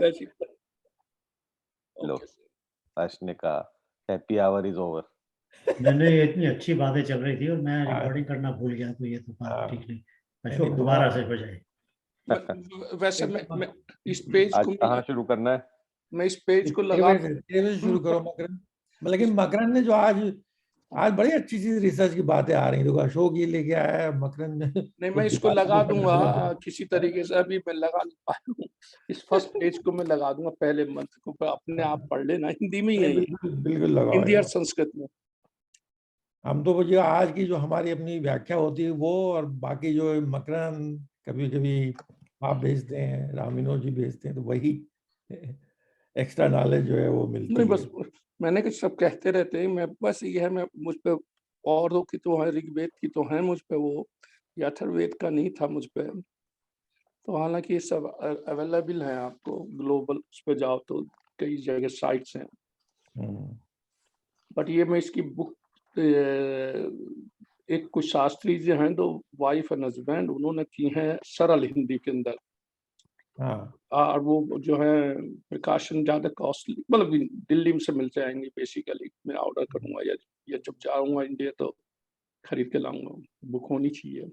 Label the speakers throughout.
Speaker 1: कैसी
Speaker 2: लो,
Speaker 1: ओके
Speaker 2: हर्ष ने कहा हैप्पी आवर इज ओवर।
Speaker 3: नहीं, ये इतनी अच्छी बातें चल रही थी और मैं रिकॉर्डिंग करना भूल गया, तो ये तो बात ठीक नहीं। अशोक दोबारा से हो जाए।
Speaker 1: वैसे मैं इस पेज
Speaker 2: आज
Speaker 1: को
Speaker 2: कहाँ शुरू करना है?
Speaker 1: मैं इस पेज को लगा
Speaker 4: शुरू करो मकरन। लेकिन मकरन ने जो आज बड़ी अच्छी चीज रिसर्च की बातें आ रही हैं। देखो अशोक ये लेके आया है, मकरन ने
Speaker 1: नहीं, मैं इसको लगा दूंगा किसी तरीके से। अभी मैं लगा नहीं पाया हूँ। इस फर्स्ट पेज को मैं लगा दूंगा पहले मंथ को, अपने आप पढ़ लेना। हिंदी में ही है,
Speaker 4: बिल्कुल लगाओ।
Speaker 1: हिंदी और संस्कृत में।
Speaker 4: हम तो जो आज की जो हमारी अपनी व्याख्या होती है वो, और बाकी जो मकरन कभी कभी आप भेजते हैं, रामिनो जी भेजते हैं, तो वही एक्स्ट्रा नॉलेज जो है वो मिलती
Speaker 1: नहीं,
Speaker 4: है।
Speaker 1: बस मैंने कि सब कहते रहते हैं, मैं बस ये है, मैं मुझ पे औरों की तो है, ऋग्वेद की तो है मुझ पे, वो अथर्ववेद का नहीं था मुझ पे। तो हालांकि ये सब अवेलेबल है आपको, ग्लोबल उस पे जाओ तो कई जगह साइट्स हैं। बट ये मैं इसकी बुक, एक कुछ शास्त्री जी हैं, दो वाइफ एंड हस्बैंड, उन्होंने की है सरल हिंदी के अंदर। और वो जो है प्रिकॉशन ज्यादा कॉस्टली, मतलब दिल्ली से मिल जाएंगे बेसिकली। मैं ऑर्डर करूंगा या जब जाऊंगा इंडिया तो खरीद के लाऊंगा। बुक होनी चाहिए।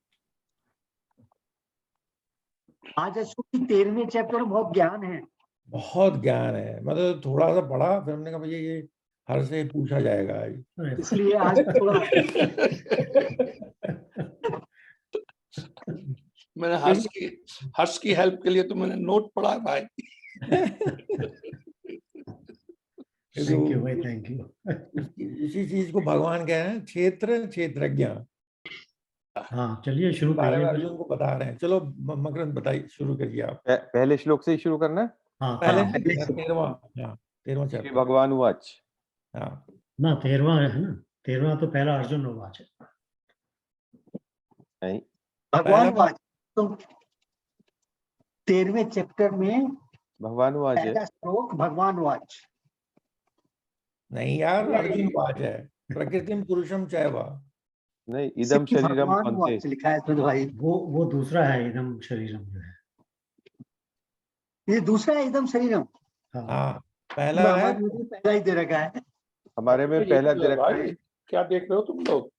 Speaker 5: आज अशोक की 13वें चैप्टर में बहुत ज्ञान है।
Speaker 4: बहुत ज्ञान है, मतलब थोड़ा सा पढ़ा, फिर हमने कहा भैया ये हर से पूछा जाएगा आज,
Speaker 5: इसलिए आज थोड़ा
Speaker 1: मैंने हर्ष की हेल्प के लिए तो मैंने नोट पढ़ा भाई।
Speaker 3: थैंक यू भाई, थैंक यू।
Speaker 4: इसी चीज को भगवान कह रहे हैं, क्षेत्रज्ञ।
Speaker 3: हाँ, चलिए शुरू
Speaker 4: बारे में
Speaker 3: करिए।
Speaker 4: अर्जुन को बता रहे हैं। चलो मकरंद बताइए, शुरू करिए आप।
Speaker 2: पहले श्लोक से ही शुरू करना है।
Speaker 3: हाँ,
Speaker 4: पहले 13वां चैप्टर
Speaker 2: भगवान उवाच।
Speaker 4: हाँ
Speaker 3: ना 13वां है ना, 13वां तो पहला अर्जुन उवाच है।
Speaker 2: नहीं,
Speaker 5: भगवान वाच तो 13वें चैप्टर में
Speaker 2: भगवान उवाच है।
Speaker 5: पहला श्लोक भगवान वाच
Speaker 4: नहीं यार, अर्जुन वाच है। प्रकृतिम पुरुषम चैव।
Speaker 2: नहीं, इदम शरीरम
Speaker 5: भगवान
Speaker 2: कौन्ते।
Speaker 5: वाच लिखा है तो भाई
Speaker 3: वो दूसरा है, इदम शरीरम जो है।
Speaker 5: ये दूसरा है एकदम शरीरम।
Speaker 4: हाँ, पहला है,
Speaker 5: हमारे में पहला ही दे रखा है।
Speaker 2: हमारे में पहला दे रखा है।
Speaker 1: क्या देख रहे हो तुम लोग?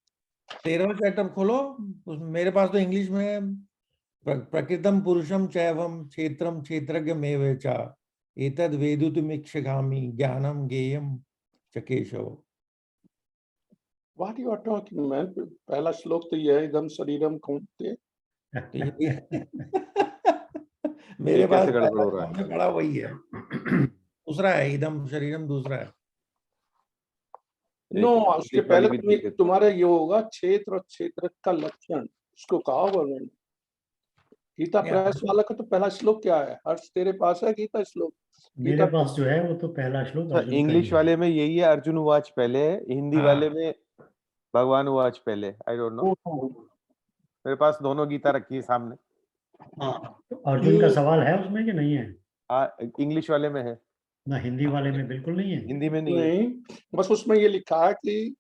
Speaker 4: 13वां चैप्टर खोलो। मेरे पास तो इंग्लिश में प्रकृतम पुरुषम चैवम क्षेत्रम क्षेत्रज्ञ मेव च एतद् वेदुतुमिच्छामि ज्ञानम गेयम च Keshav.
Speaker 1: What you are talking, man? पहला श्लोक तो ये है, इदम शरीरम कौन्ते।
Speaker 4: मेरे पास
Speaker 2: कैसे गड़बड़ हो रहा है?
Speaker 4: हमने पढ़ा वही है। दूसरा है, इदम शरीरम दूसरा है।
Speaker 1: नो, उसके पहले तुम्हारा ये होगा क्षेत्र और क्षेत्र का लक्षण, उसको कहा होगा उन्होंने। गीता प्रेस वाला का तो पहला श्लोक क्या है? हर्ष तेरे पास है गीता श्लोक?
Speaker 3: मेरे पास जो है वो तो पहला श्लोक अर्जुन का
Speaker 2: इंग्लिश
Speaker 3: ही है।
Speaker 2: वाले में यही है, अर्जुन उवाच पहले है। हिंदी वाले में भगवान उवाच पहले। आई डोंट नो, मेरे पास दोनों गीता रखी है सामने।
Speaker 3: तो अर्जुन का सवाल है उसमें कि नहीं है?
Speaker 2: इंग्लिश वाले में है
Speaker 3: ना, हिंदी वाले में बिल्कुल नहीं है।
Speaker 2: हिंदी में नहीं है।
Speaker 1: नहीं, बस उसमें ये लिखा है कि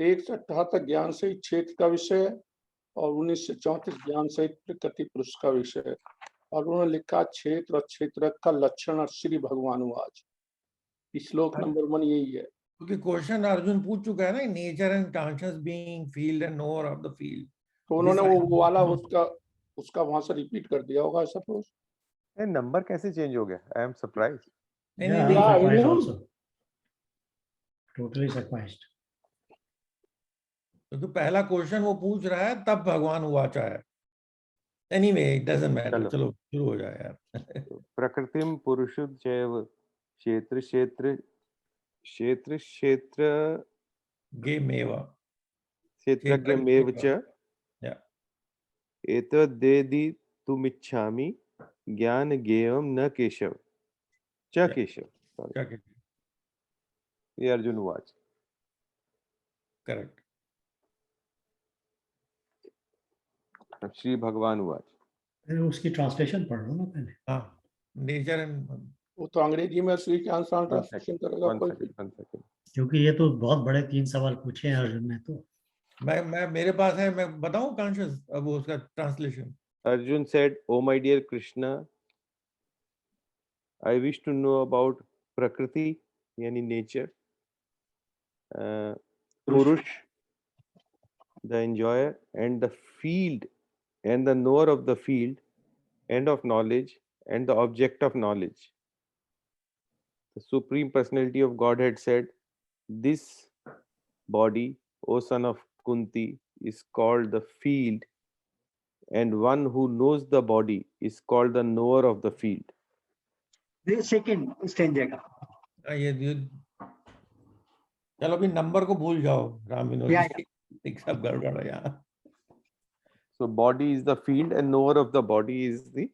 Speaker 1: 1 से 78 ज्ञान से क्षेत्र का विषय है और 19 से 34 ज्ञान से प्रकृति पुरुष का विषय है। और उन्होंने लिखा क्षेत्र और क्षेत्र का लक्षण और श्री भगवान वाच। श्लोक नंबर 1 यही है।
Speaker 4: क्योंकि क्वेश्चन अर्जुन पूछ चुका है ना, nature and transcends being field and knower of the field.
Speaker 1: तो उन्होंने वो वाला उसका वहां से रिपीट कर दिया होगा सपोज।
Speaker 2: नंबर कैसे चेंज हो गया? I am surprise.
Speaker 3: Totally surprised.
Speaker 4: क्योंकि पहला क्वेश्चन वो पूछ रहा है, तब भगवान वाचा है। Anyway it doesn't matter. चलो शुरू हो जाए यार।
Speaker 2: प्रकृतिम पुरुषुद चैव क्षेत्र क्षेत्र क्षेत्र क्षेत्र
Speaker 4: गे मेवा
Speaker 2: क्षेत्रज्ञ मेव च एतद्वेदि तुमिच्छामि ज्ञान गेयम न केशव च केशव। ये अर्जुन उवाच।
Speaker 4: करेक्ट।
Speaker 2: श्री भगवान उवाच।
Speaker 3: उसकी ट्रांसलेशन पढ़ लो ना पहले।
Speaker 4: हाँ, नेचर एंड
Speaker 1: वो तो अंग्रेजी में श्री के आंसर ट्रांसलेशन करेगा कोई।
Speaker 3: क्योंकि ये तो बहुत बड़े 3 सवाल पूछे हैं अर्जुन ने। तो
Speaker 4: मैं मेरे पास है, मैं बताऊं कॉन्शियस अब उसका translation.
Speaker 2: Arjun said, "O my dear Krishna, I wish to know about Prakriti, yani nature, Purush, the enjoyer, and the field, and the knower of the field, and of knowledge, and the object of knowledge. The Supreme Personality of Godhead said, "This body, O son of Kunti, is called the field, and one who knows the body is called the knower of the field."
Speaker 5: Second stanza का
Speaker 4: ये चलो अभी number को भूल जाओ राम विनोद
Speaker 5: या,
Speaker 4: जी, एक सब गड़बड़ है यहाँ।
Speaker 2: So body is the field, and knower of the body is the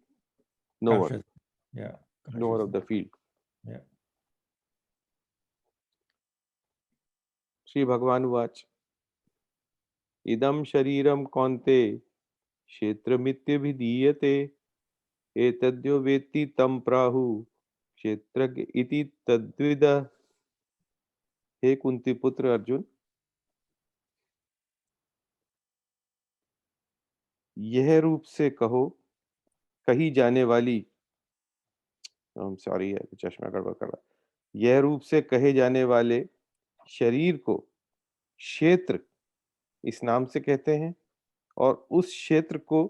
Speaker 2: knower,
Speaker 4: Conscious. Yeah.
Speaker 2: knower of the field.
Speaker 4: Yeah.
Speaker 2: Shri भगवान उवाच इदं शरीरं कौन्ते क्षेत्रमित्यभिधीयते एतद्यो वेत्ति तं प्राहुः क्षेत्रज्ञ इति तद्विदः। हे कुंती पुत्र अर्जुन, यह रूप से कही जाने वाली, सॉरी है चश्मा गड़बड़ कर रहा, यह रूप से कहे जाने वाले शरीर को क्षेत्र इस नाम से कहते हैं, और उस क्षेत्र को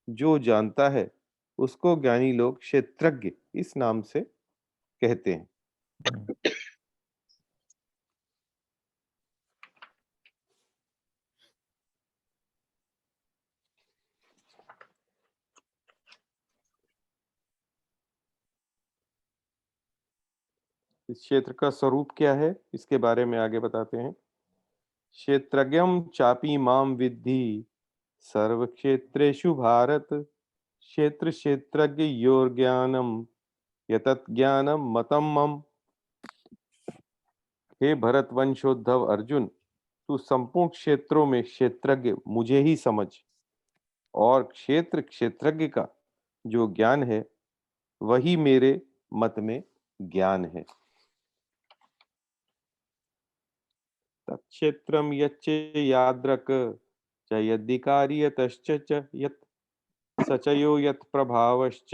Speaker 2: जो जानता है उसको ज्ञानी लोग क्षेत्रज्ञ इस नाम से कहते हैं। इस क्षेत्र का स्वरूप क्या है, इसके बारे में आगे बताते हैं। क्षेत्रज्ञं चापि माम विद्धि सर्व क्षेत्रेषु भारत, क्षेत्र क्षेत्रज्ञ योर ज्ञानम यतत ज्ञानम मतम मम। हे भरत वंशोद्धव अर्जुन, तू संपूर्ण क्षेत्रों में क्षेत्रज्ञ मुझे ही समझ, और क्षेत्र क्षेत्रज्ञ का जो ज्ञान है वही मेरे मत में ज्ञान है। तत्क्षेत्रम यच्च याद्रक च यद्धिकारी यतश्च च यत् सचयो यत् प्रभावश्च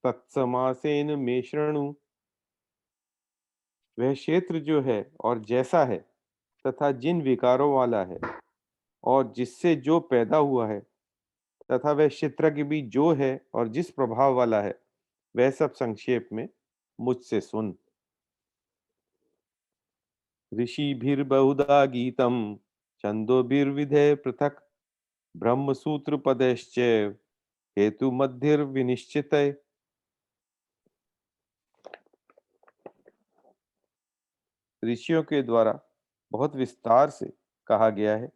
Speaker 2: तत्समासेन मे शृणु। वह क्षेत्र जो है और जैसा है तथा जिन विकारों वाला है और जिससे जो पैदा हुआ है, तथा वह क्षेत्रज्ञ भी जो है और जिस प्रभाव वाला है, वह सब संक्षेप में मुझसे सुन। ऋषिभिर्बहुधा गीतम छंदोभिर्विधे पृथक ब्रह्मसूत्र पदैश्च हेतु मध्यर्विनिश्चितये। ऋषियों के द्वारा बहुत विस्तार से कहा गया है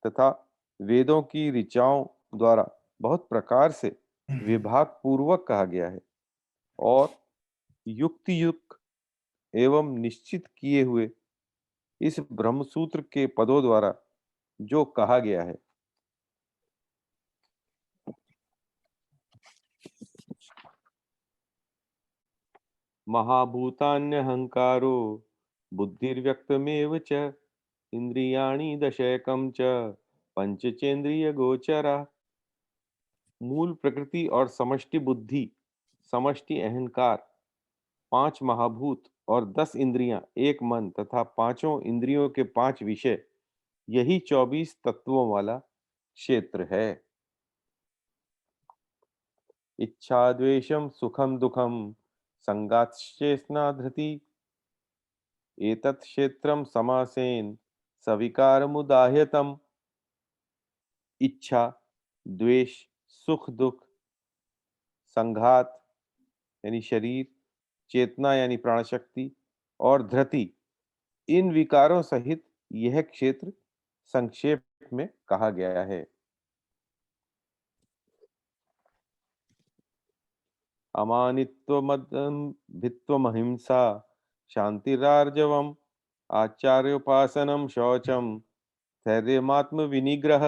Speaker 2: तथा वेदों की ऋचाओं द्वारा बहुत प्रकार से विभाग पूर्वक कहा गया है, और युक्ति युक्त एवं निश्चित किए हुए इस ब्रह्मसूत्र के पदों द्वारा जो कहा गया है, महाभूतान्यहंकारो बुद्धिर्व्यक्तमेव च इंद्रियाणि दशैकं च पंचचेंद्रिय गोचरा। मूल प्रकृति और समष्टि बुद्धि, समष्टि अहंकार, 5 महाभूत और 10 इंद्रियां, एक मन तथा पांचों इंद्रियों के 5 विषय, यही 24 तत्वों वाला क्षेत्र है। इच्छा द्वेषम सुखम दुखम संगाश्चेष्टा धृति एतत् क्षेत्रम समासेन सविकारमुदाह्यतम। इच्छा, द्वेष, सुख दुख, संघात यानी शरीर, चेतना यानी प्राण शक्ति, और धृति, इन विकारों सहित यह क्षेत्र संक्षेप में कहा गया है। अमानित्वमहिंसा शांतिरार्जवम आचार्योपासनम शौचम धैर्यमात्म विनिग्रह।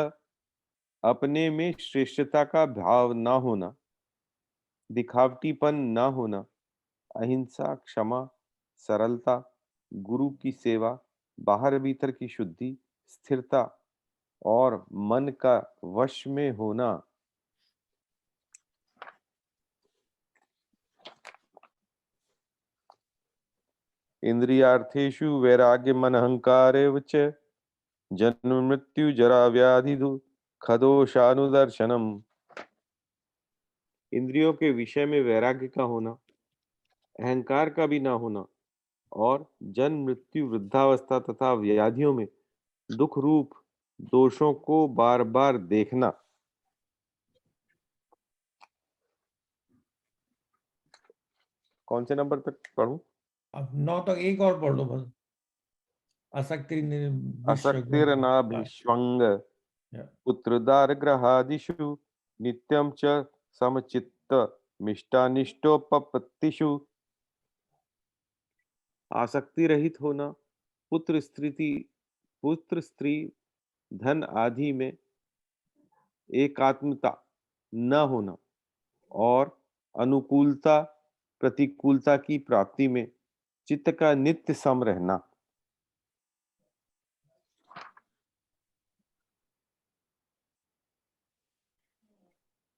Speaker 2: अपने में श्रेष्ठता का भाव न होना, दिखावटीपन न होना, अहिंसा, क्षमा, सरलता, गुरु की सेवा, बाहर भीतर की शुद्धि, स्थिरता और मन का वश में होना, इंद्रियार्थेषु वैराग्यम अहंकारेव च जन्म मृत्यु जरा व्याधि खदोषानुदर्शनम। इंद्रियों के विषय में वैराग्य का होना, अहंकार का भी ना होना और जन्म मृत्यु वृद्धावस्था तथा व्याधियों में दुख रूप दोषों को बार बार देखना। कौन से नंबर तक पढ़ूं?
Speaker 4: अब 9 तक एक और पढ़ लो बस।
Speaker 2: असक्तिर्नाभिष्वंग पुत्रदार ग्रहादिषु नित्यं च समचित्त मिष्टानिष्टोपपत्तिषु। आसक्ति रहित होना, पुत्र स्त्री धन आदि में एकात्मता न होना और अनुकूलता प्रतिकूलता की प्राप्ति में चित्त का नित्य सम रहना।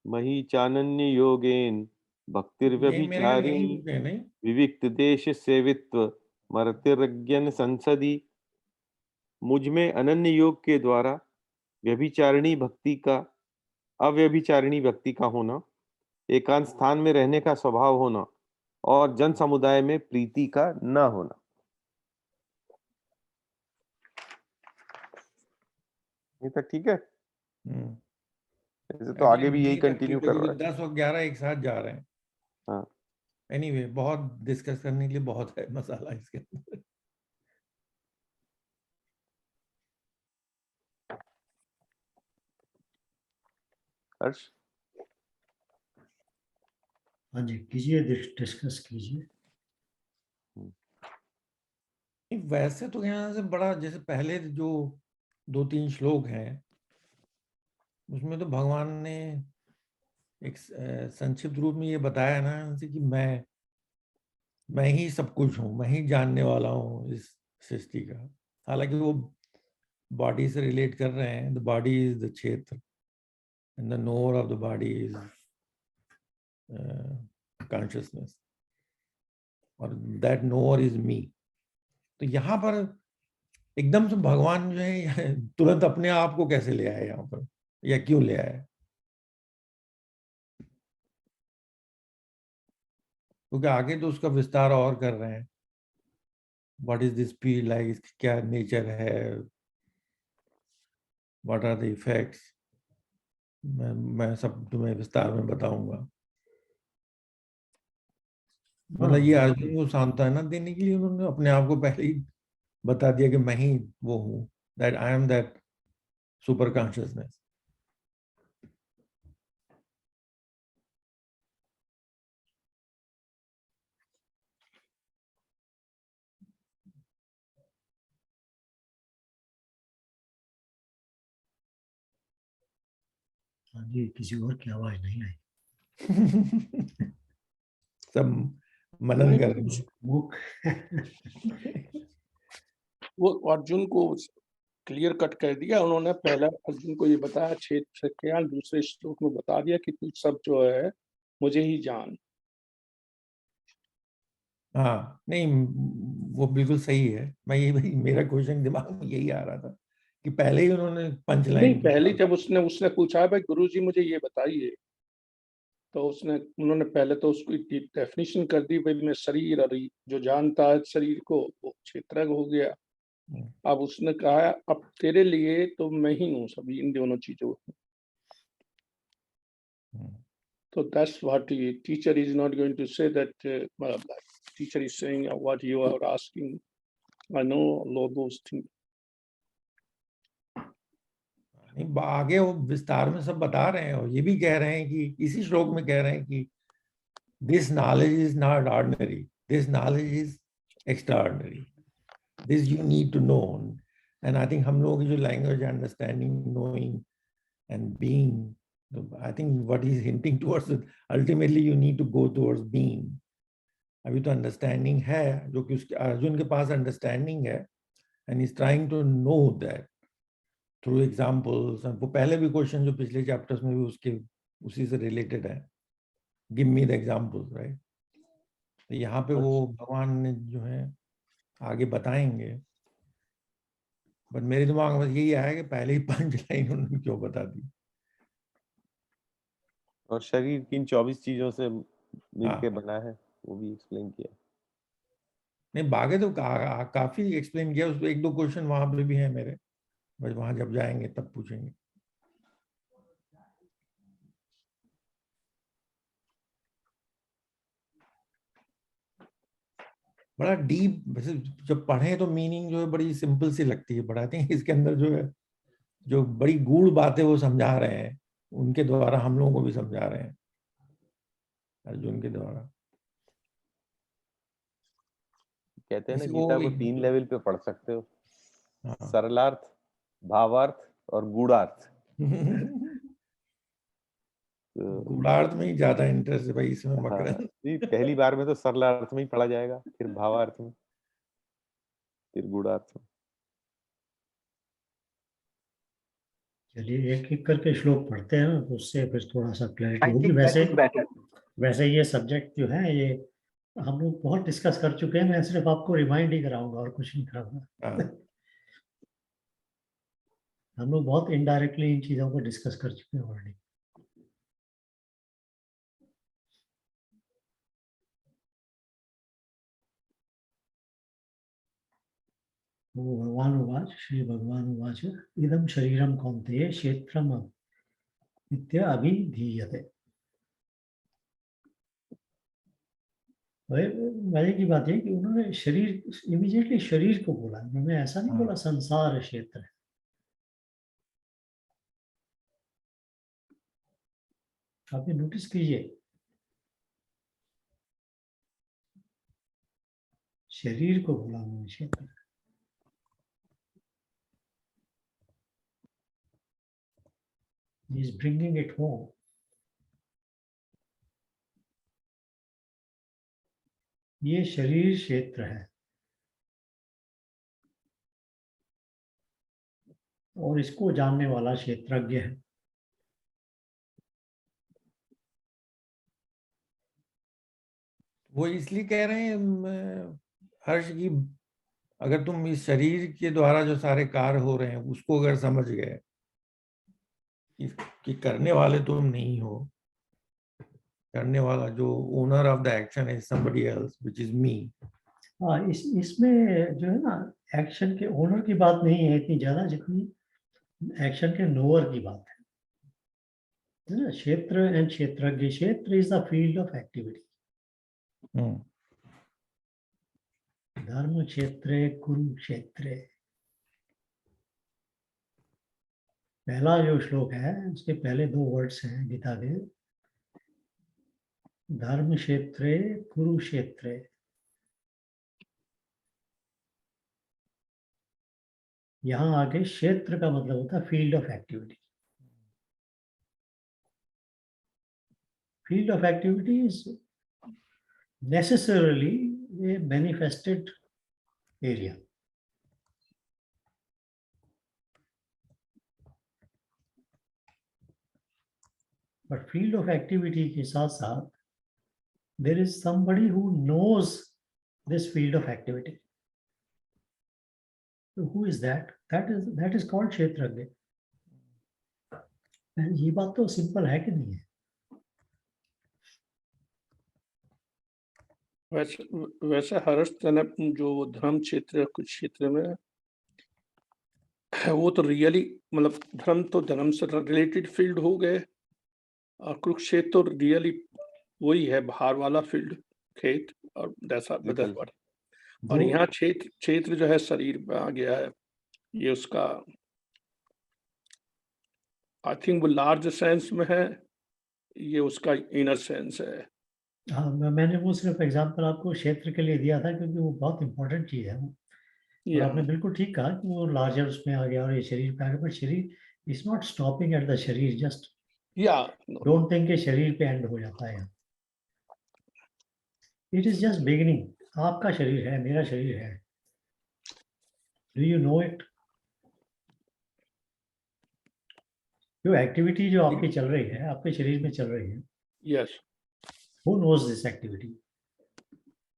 Speaker 2: मही चानन्य योगेन भक्तिर्व्यभिचारिणी विविक्त देश सेवित्व मर्तिर्ज्ञन संसदी। मुझ में अनन्य योग के द्वारा व्यभिचारिणी भक्ति का अव्यभिचारिणी भक्ति का होना, एकांत स्थान में रहने का स्वभाव होना और जन समुदाय में प्रीति का न होना। ये तक ठीक है? ऐसे तो आगे भी यही कंटिन्यू कर रहा है।
Speaker 4: 10 और 11 एक साथ जा रहे हैं।
Speaker 2: हाँ।
Speaker 4: एनीवे, बहुत डिस्कस करने के लिए बहुत है मसाला इसके अंदर।
Speaker 2: हर्ष?
Speaker 3: हाँ जी, कीजिए, डिस्कस कीजिए।
Speaker 4: वैसे तो यहाँ से बड़ा, जैसे पहले जो 2-3 श्लोक हैं उसमें तो भगवान ने एक संक्षिप्त रूप में ये बताया ना कि मैं ही सब कुछ हूँ, मैं ही जानने वाला हूँ इस सृष्टि का। हालांकि वो बॉडी से रिलेट कर रहे हैं, द बॉडी इज द क्षेत्र and the knower of the body is consciousness और दैट नोअर इज मी। तो यहाँ पर एकदम से भगवान जो है तुरंत अपने आप को कैसे ले आए यहाँ पर, या क्यों ले आए? क्योंकि आगे तो उसका विस्तार और कर रहे हैं। What is this feel like, इसकी क्या नेचर है, व्हाट आर द इफेक्ट्स, मैं सब तुम्हें विस्तार में बताऊंगा। मतलब ये अर्जुन को सांत्वना देने के लिए उन्होंने अपने आप को पहले ही बता दिया कि मैं ही वो हूँ, that I M that super consciousness.
Speaker 3: हाँ जी, किसी और की आवाज नहीं आई।
Speaker 4: सब मनन कर रहे हैं।
Speaker 1: वो अर्जुन को क्लियर कट कर दिया उन्होंने। पहला अर्जुन को ये बताया 6 सेकंड, दूसरे श्लोक में बता दिया कि तू सब जो है मुझे ही जान।
Speaker 4: हाँ, नहीं वो बिल्कुल सही है। मैं यही, मेरा क्वेश्चन दिमाग में यही आ रहा था कि पहले ही उन्होंने पंच लाइन
Speaker 1: नहीं, पहले जब उसने पूछा भाई गुरुजी मुझे ये बताइए, तो उन्होंने पहले तो उसको डेफिनेशन कर दी, भाई मैं शरीर और जो जानता है शरीर को वो क्षेत्रज्ञ हो गया। अब उसने कहा अब तेरे लिए तो मैं ही हूँ सभी इन दोनों चीजों। So that's what the teacher is not going to say that teacher is saying what you are asking. I know all those things.
Speaker 4: आगे वो विस्तार में सब बता रहे हैं और ये भी कह रहे हैं कि इसी श्लोक में कह रहे हैं कि this knowledge is not ordinary, this knowledge is extraordinary, this you need to know. And I think हम लोगों की जो language, understanding, knowing and being, I think what he's hinting towards is ultimately you need to go towards being. अभी तो understanding है, जो कि उसके अर्जुन के पास understanding है, and he's trying to know that through examples. वो पहले भी क्वेश्चन जो पिछले चैप्टर्स में भी उसके उसी से रिलेटेड है, give me the examples, right? तो यहाँ पे वो भगवान ने जो है आगे बताएंगे, बट मेरे दिमाग में यही आया कि पहले ही 5 लाइन उन्होंने क्यों बता दी।
Speaker 2: और शरीर किन 24 चीजों से मिलके
Speaker 4: हाँ।
Speaker 2: बना है वो भी एक्सप्लेन किया।
Speaker 4: नहीं बाकी तो काफी एक्सप्लेन किया, उसमें 1-2 क्वेश्चन वहां पे भी है मेरे, बस वहां जब जाएंगे तब पूछेंगे। बड़ा डीप, वैसे जब पढ़े तो मीनिंग जो है बड़ी सिंपल सी लगती है, बट आई थिंक इसके अंदर जो है जो बड़ी गूढ़ बातें वो समझा रहे हैं, उनके द्वारा हम लोगों को भी समझा रहे हैं, अर्जुन के द्वारा।
Speaker 2: कहते हैं ना
Speaker 4: जैसे
Speaker 2: गीता
Speaker 4: वो
Speaker 2: को 3 लेवल पे पढ़ सकते हो,
Speaker 4: हाँ।
Speaker 2: सरलार्थ, भावार्थ और गूढ़ार्थ। तो
Speaker 4: गूढ़ार्थ में ही ज्यादा इंटरेस्ट है भाई इसमें
Speaker 2: हाँ,
Speaker 4: मकरंद।
Speaker 2: नहीं पहली बार में तो सरलार्थ में ही पढ़ा जाएगा, फिर भावार्थ में, फिर गूढ़ार्थ में।
Speaker 3: चलिए एक एक करके श्लोक पढ़ते हैं ना, तो उससे फिर थोड़ा सा क्लैरिटी
Speaker 5: I
Speaker 3: होगी।
Speaker 5: think that is better.
Speaker 3: वैसे ये सब्जेक्ट जो है ये हम लोग बहुत डिस्कस कर चुके हैं, मैं सिर्फ आपको रिमाइंड ही कराऊंगा और कुछ नहीं कराऊंगा।
Speaker 4: हाँ।
Speaker 3: हम लोग बहुत इनडायरेक्टली इन चीजों को डिस्कस कर चुके हैं ऑलरेडी। वो भगवान उवाच, श्री भगवान उवाच, इदम शरीरम कौन्तेय क्षेत्रम नित्य अभिधीयते। मजे की बात है कि उन्होंने शरीर, इमीडिएटली शरीर को बोला, उन्होंने ऐसा नहीं बोला संसार क्षेत्र है। आप ये नोटिस कीजिए, शरीर को बोला उन्होंने क्षेत्र। He is bringing it home. ये शरीर क्षेत्र है और इसको जानने वाला क्षेत्रज्ञ है।
Speaker 4: वो इसलिए कह रहे हैं हर्ष की, अगर तुम इस शरीर के द्वारा जो सारे कार्य हो रहे हैं उसको अगर समझ गए कि करने वाले तुम नहीं हो, करने वाला जो ओनर ऑफ द एक्शन है somebody else which is me।
Speaker 3: हाँ, इसमें जो है ना, एक्शन के ओनर की बात नहीं है इतनी ज्यादा, जितनी एक्शन के नोअर की बात है ना। क्षेत्र एंड क्षेत्रज्ञ, क्षेत्र is the field of activity. धर्म क्षेत्रे कुरुक्षेत्रे, पहला जो श्लोक है उसके पहले 2 वर्ड्स हैं गीता के, धर्म क्षेत्रे कुरुक्षेत्रे। यहाँ आगे क्षेत्र का मतलब होता है field of activity. Field of activity is necessarily a manifested area. But field of activity के साथ साथ there is somebody who knows this field of activity. So who is that? That is called क्षेत्रज्ञ। ये बात तो simple है कि नहीं है?
Speaker 1: वैसे हर्ष जनक जो धर्म क्षेत्र कुछ क्षेत्र में वो तो रियली मतलब धर्म तो धर्म से रिलेटेड फील्ड हो गए, और कुरुक्षेत्र तो रियली वही है बाहर वाला फील्ड, खेत और दैसा बदल पड़। और यहाँ क्षेत्र जो है शरीर में आ गया है, ये उसका आई थिंक वो लार्ज सेंस में है, ये उसका इनर सेंस है।
Speaker 3: हाँ, मैंने वो सिर्फ एग्जांपल आपको क्षेत्र के लिए दिया था क्योंकि वो बहुत इंपॉर्टेंट चीज है। और आपने बिल्कुल ठीक कहा कि वो लार्जर उसमें आ गया और ये शरीर पे आ गया, बट शरीर is not stopping at the शरीर, जस्ट डोंट थिंक के शरीर पे एंड हो जाता है। It is just beginning. आपका शरीर है, मेरा शरीर है, डू यू नो इट? जो एक्टिविटी जो आपकी चल रही है, आपके शरीर में चल रही है,
Speaker 1: yes,
Speaker 3: who knows this activity?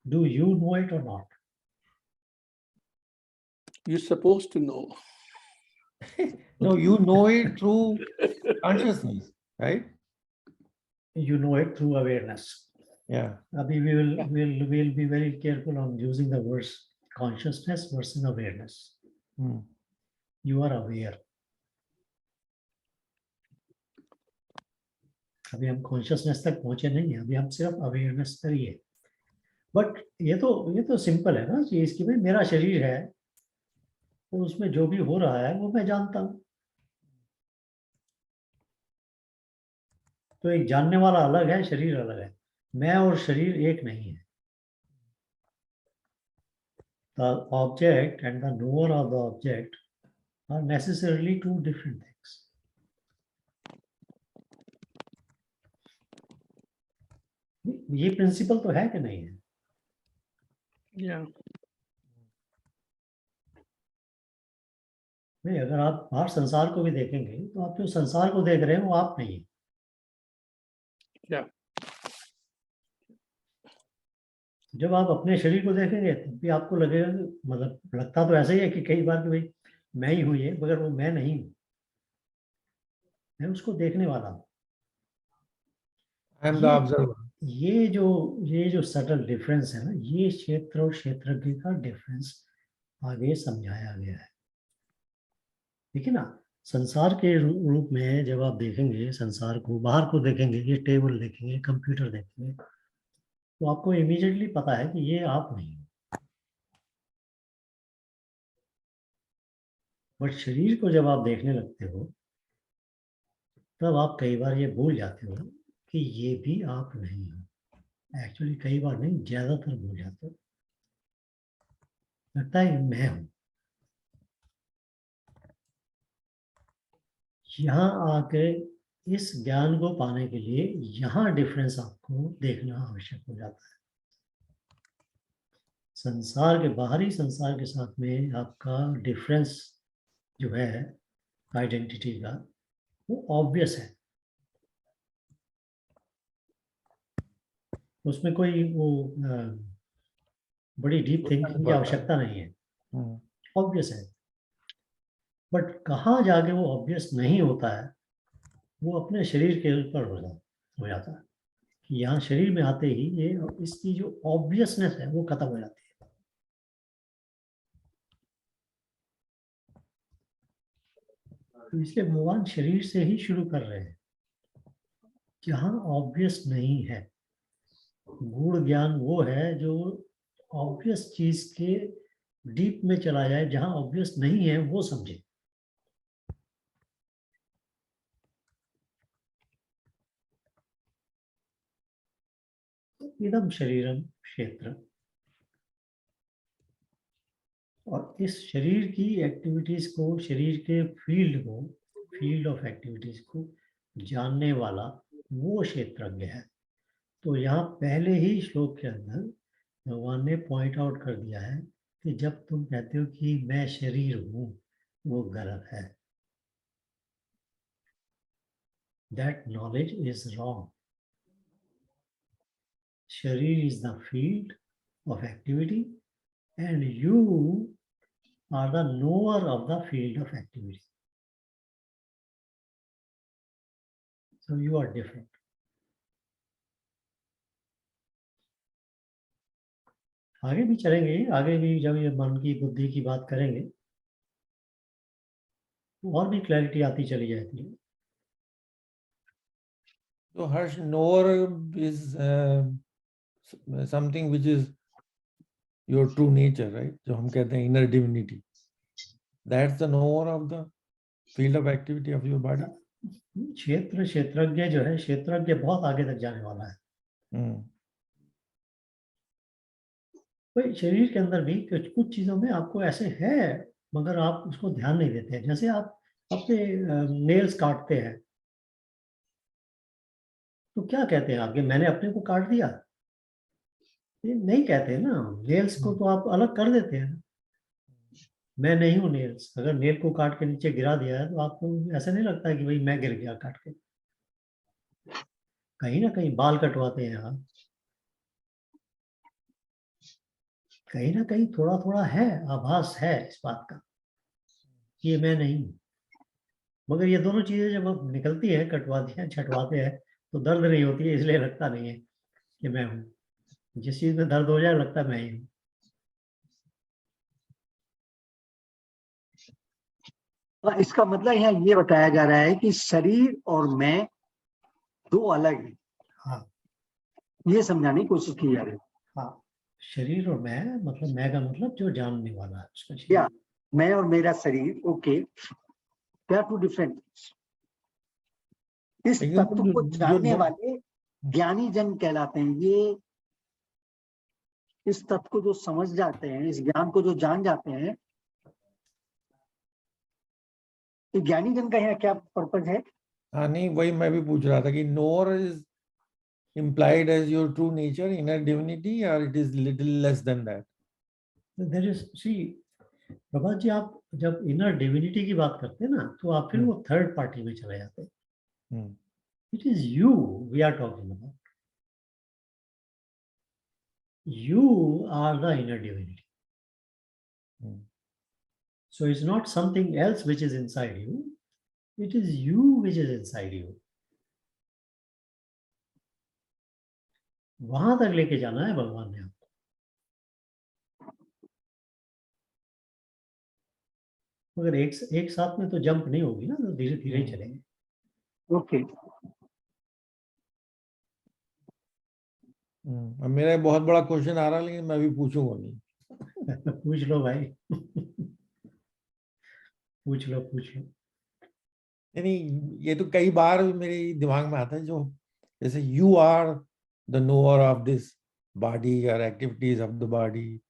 Speaker 3: Do you know it or not?
Speaker 1: You're supposed to know.
Speaker 4: No, you know it through consciousness, right?
Speaker 3: You know it through awareness.
Speaker 4: Yeah.
Speaker 3: Abhi we'll be very careful on using the words consciousness versus awareness.
Speaker 4: Hmm.
Speaker 3: You are aware. अभी हम consciousness तक पहुंचे नहीं है, अभी हम सिर्फ awareness पर ही है. बट ये तो सिंपल है ना चीज कि भाई मेरा शरीर है, तो उसमें जो भी हो रहा है वो मैं जानता हूं. तो एक जानने वाला अलग है, शरीर अलग है. मैं और शरीर एक नहीं है. The object and the knower of the object are necessarily two different things. ये प्रिंसिपल तो है कि नहीं है?
Speaker 1: Yeah.
Speaker 3: नहीं, अगर आप बाहर संसार को भी देखेंगे तो आप जो संसार को देख रहे हैं वो आप नहीं है.
Speaker 1: Yeah.
Speaker 3: जब आप अपने शरीर को देखेंगे तब भी आपको लगेगा, मतलब लगता तो ऐसा ही है कि कई बार कि भाई मैं ही हूं ये, मगर वो मैं नहीं हूं. मैं उसको देखने वाला हूं.
Speaker 4: I am the observer.
Speaker 3: ये जो सटल डिफरेंस है ना, ये क्षेत्र और क्षेत्रज्ञ का डिफरेंस आगे समझाया गया है. देखिए ना, संसार के रूप में जब आप देखेंगे संसार को, बाहर को देखेंगे, ये टेबल देखेंगे, कंप्यूटर देखेंगे, तो आपको इमीडिएटली पता है कि ये आप नहीं हो. बट शरीर को जब आप देखने लगते हो तब आप कई बार ये भूल जाते हो कि ये भी आप नहीं हो. एक्चुअली कई बार नहीं, ज्यादातर भूल जाते हो. लगता है मैं हूं. यहाँ आके इस ज्ञान को पाने के लिए यहाँ डिफरेंस आपको देखना आवश्यक हो जाता है. संसार के, बाहरी संसार के साथ में आपका डिफरेंस जो है आइडेंटिटी का, वो ऑब्वियस है. उसमें कोई वो बड़ी डीप थिंकिंग की आवश्यकता नहीं है. ऑब्वियस है. बट कहाँ जाके वो ऑब्वियस नहीं होता है, वो अपने शरीर के ऊपर हो जाता है. कि यहाँ शरीर में आते ही ये इसकी जो ऑब्वियसनेस है वो खत्म हो जाती है. तो इसलिए भगवान शरीर से ही शुरू कर रहे हैं, जहाँ ऑब्वियस नहीं है. गूढ़ ज्ञान वो है जो ऑब्वियस चीज के डीप में चला जाए, जहाँ ऑब्वियस नहीं है वो समझे. इदम शरीरम क्षेत्र. और इस शरीर की एक्टिविटीज को, शरीर के फील्ड को, फील्ड ऑफ एक्टिविटीज को जानने वाला वो क्षेत्रज्ञ है. तो यहाँ पहले ही श्लोक के अंदर भगवान ने पॉइंट आउट कर दिया है कि जब तुम कहते हो कि मैं शरीर हूं, वो गलत है. That knowledge is wrong. शरीर is the field of activity and you are the knower of the field of activity. So you are different. आगे भी चलेंगे, आगे भी जब ये मन की बुद्धि की बात करेंगे तो और भी क्लैरिटी आती चली जाती है.
Speaker 4: So Harsh, knower is something which is your true nature, right? जो हम कहते हैं inner divinity. That's the knower of the field of activity of your body.
Speaker 3: क्षेत्रज्ञ जो है, क्षेत्रज्ञ बहुत आगे तक जाने वाला है. भाई शरीर के अंदर भी कुछ चीजों में आपको ऐसे है, मगर आप उसको ध्यान नहीं देते हैं. जैसे आप अपने नेल्स काटते हैं तो क्या कहते हैं आपके, मैंने अपने को काट दिया? ये नहीं कहते ना. नेल्स को तो आप अलग कर देते हैं. मैं नहीं हूं नेल्स. अगर नेल को काट के नीचे गिरा दिया है तो आपको ऐसा नहीं लगता है कि भाई मैं गिर गया काट के. कहीं ना कहीं बाल कटवाते हैं आप कहीं ना कहीं थोड़ा थोड़ा है, आभास है इस बात का, ये मैं नहीं हूँ। मगर ये दोनों चीजें जब अब निकलती है, कटवाते हैं, छटवाते हैं, तो दर्द नहीं होती है, इसलिए लगता नहीं है कि मैं हूँ। जिस चीज में दर्द हो जाए लगता है मैं ही हूँ।
Speaker 5: इसका मतलब यहाँ ये बताया जा रहा है कि शरीर और मैं दो अलग है,
Speaker 3: हाँ
Speaker 5: ये समझाने की कोशिश की जा रही है।
Speaker 3: हाँ, शरीर और मैं, मतलब मैं का मतलब जो जानने वाला है उसका शरीर।
Speaker 5: या मैं और मेरा शरीर, okay, they are two different. इस
Speaker 4: लेकिन
Speaker 5: तत्व
Speaker 4: जो
Speaker 5: को
Speaker 4: जो
Speaker 5: जानने
Speaker 4: नो-
Speaker 5: वाले ज्ञानी जन कहलाते हैं। ये इस तत्व को जो समझ जाते हैं, इस ज्ञान को जो जान जाते हैं, तो ज्ञानी जन का यहाँ क्या पर्पज है?
Speaker 4: हाँ नहीं, वही मैं भी पूछ रहा था कि नोर is implied as your true nature, inner divinity, or it is little less than that?
Speaker 3: There is, see Prabhat ji, आप जब इनर डिविनिटी की बात करते हैं ना, तो आप फिर वो थर्ड पार्टी में चले जाते हैं।
Speaker 4: Hmm.
Speaker 3: It is you we are talking about. You are the inner divinity.
Speaker 4: Hmm.
Speaker 3: So it's not something else which is inside you. It is you which is inside you. वहां तक लेके जाना है भगवान ने आपको। मगर एक साथ में तो जंप नहीं होगी ना, तो धीरे धीरे ही चलेंगे।
Speaker 5: ओके।
Speaker 4: अब मेरा एक बहुत बड़ा क्वेश्चन आ रहा है, लेकिन मैं भी पूछूंगा नहीं।
Speaker 3: पूछ लो भाई। पूछ लो पूछ लो।
Speaker 4: नहीं, ये तो कई बार मेरे दिमाग में आता है, जो जैसे you are the knower of this body or activities of the body,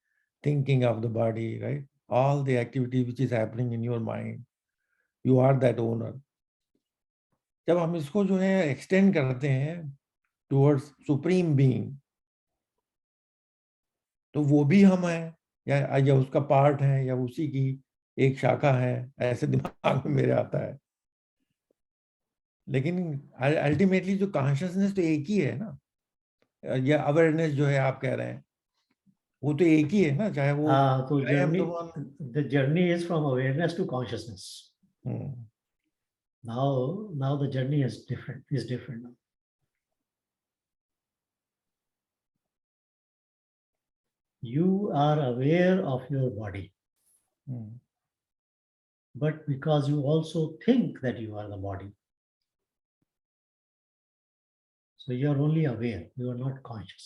Speaker 4: thinking of the body, right? All the activity which is happening in your mind, you are that owner. जब हम इसको जो है एक्सटेंड करते हैं towards supreme being, तो वो भी हम हैं, या उसका पार्ट है, या उसी की एक शाखा है, ऐसे दिमाग में मेरे आता है। लेकिन अल्टीमेटली जो कॉन्शियसनेस तो एक ही है ना, या अवेयरनेस जो है आप कह रहे हैं, वो तो एक ही है ना, चाहे वो
Speaker 3: हाँ, तो
Speaker 4: I am
Speaker 3: journey,
Speaker 4: the one.
Speaker 3: The journey is from awareness to consciousness. Now the journey is different now. You are aware of your body, but because you also think that you are the body, so you are only aware, you are not conscious.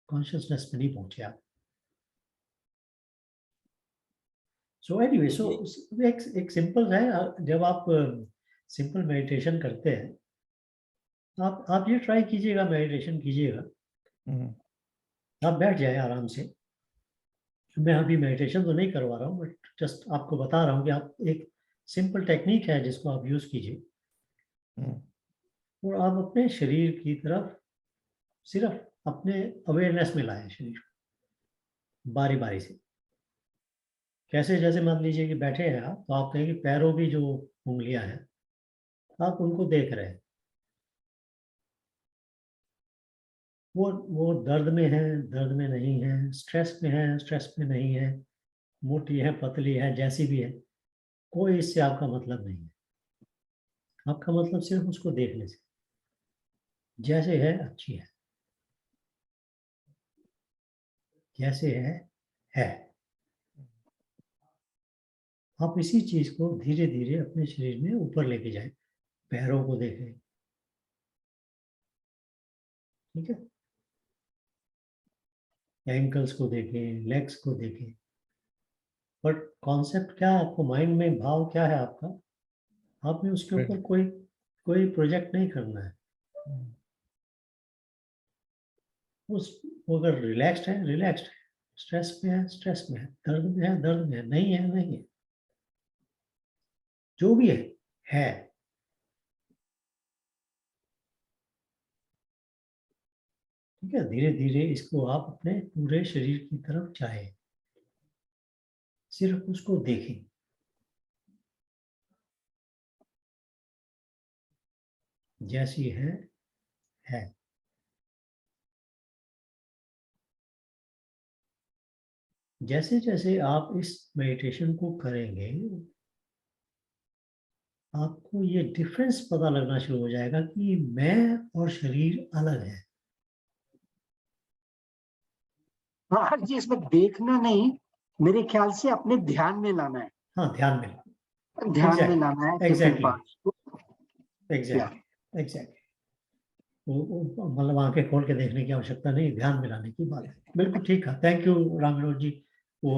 Speaker 3: Consciousness पे नहीं पहुंचे आप। So anyway, so एक simple है, जब आप simple meditation करते हैं, आप ये ट्राई कीजिएगा, मेडिटेशन कीजिएगा, आप बैठ जाए आराम से। मैं अभी मेडिटेशन तो नहीं करवा रहा हूँ, बट जस्ट आपको बता रहा हूँ कि आप एक सिंपल टेक्निक है जिसको आप यूज कीजिए, और आप अपने शरीर की तरफ सिर्फ अपने अवेयरनेस में लाएं शरीर को, बारी बारी से। कैसे? जैसे मान लीजिए कि बैठे हैं आप, तो आप कहेंगे पैरों की जो उंगलियां हैं, आप उनको देख रहे हैं। वो दर्द में है, दर्द में नहीं है, स्ट्रेस में है, स्ट्रेस में नहीं है, मोटी है, पतली है, जैसी भी है, कोई इससे आपका मतलब नहीं है। आपका मतलब सिर्फ उसको देखने से, जैसे है अच्छी है, जैसे है। आप इसी चीज को धीरे धीरे अपने शरीर में ऊपर लेके जाएं। पैरों को देखें, ठीक है, एंकल्स को देखें, लेग्स को देखें। बट कॉन्सेप्ट क्या है आपको, माइंड में भाव क्या है आपका, आपने उसके ऊपर कोई प्रोजेक्ट नहीं करना है। वो अगर रिलैक्स्ड है, रिलैक्स्ड है, स्ट्रेस में है, स्ट्रेस में है, दर्द में है, दर्द में है, नहीं है, नहीं है, जो भी है। ठीक है, धीरे धीरे इसको आप अपने पूरे शरीर की तरफ चाहे, सिर्फ उसको देखें, जैसी है। जैसे जैसे आप इस मेडिटेशन को करेंगे आपको ये डिफरेंस पता लगना शुरू हो जाएगा कि मैं और शरीर अलग है।
Speaker 5: हाँ जी, इसमें देखना नहीं, मेरे ख्याल से अपने ध्यान में लाना है।
Speaker 3: हाँ, ध्यान में
Speaker 5: ध्यान में लाना है डिफरेंट पार्ट्स को।
Speaker 3: एग्जैक्टली वो मतलब आंखें खोल के देखने की आवश्यकता नहीं, ध्यान में लाने की बात है। बिल्कुल ठीक है, थैंक यू राम विनोद जी। वो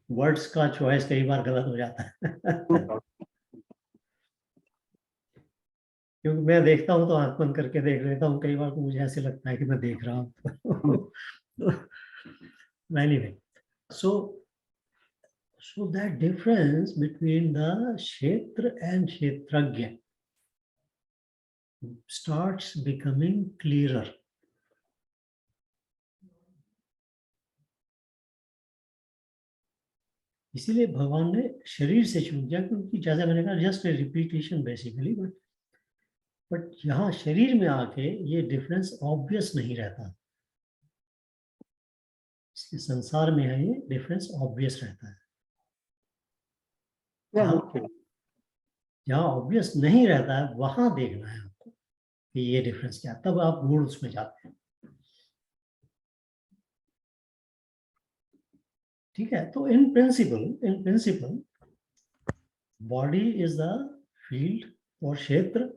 Speaker 3: वर्ड्स का चॉइस कई बार गलत हो जाता है क्योंकि मैं देखता हूँ तो आंख बंद करके देख लेता हूँ, कई बार तो मुझे ऐसे लगता है कि मैं देख रहा हूँ anyway, so that difference between the kshetra and kshetragya starts becoming clearer. इसीलिए भगवान ने शरीर से शुरू किया, क्योंकि जैसे मैंने कहा जस्ट रिपीटेशन बेसिकली, बट यहाँ शरीर में आके ये डिफरेंस ऑब्वियस नहीं रहता। इसके संसार में है ये डिफरेंस ऑब्वियस रहता है। जहाँ ऑब्वियस नहीं रहता है वहां देखना है आपको कि ये डिफरेंस क्या है, तब आप गूढ़ उसमें जाते हैं। ठीक है, तो in principle body is the field और क्षेत्र,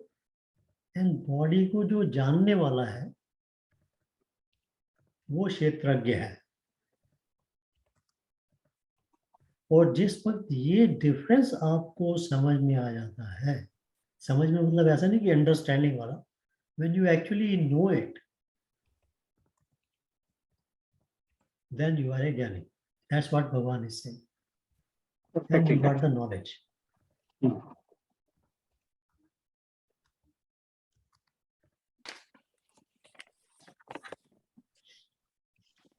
Speaker 3: एंड बॉडी को जो जानने वाला है वो क्षेत्रज्ञ है। और जिस वक्त ये डिफरेंस आपको समझ में आ जाता है, समझ में मतलब ऐसा नहीं कि अंडरस्टैंडिंग वाला, when you actually know it then you are a ज्ञानी। दैट्स व्हाट भगवान is saying, then you got the knowledge.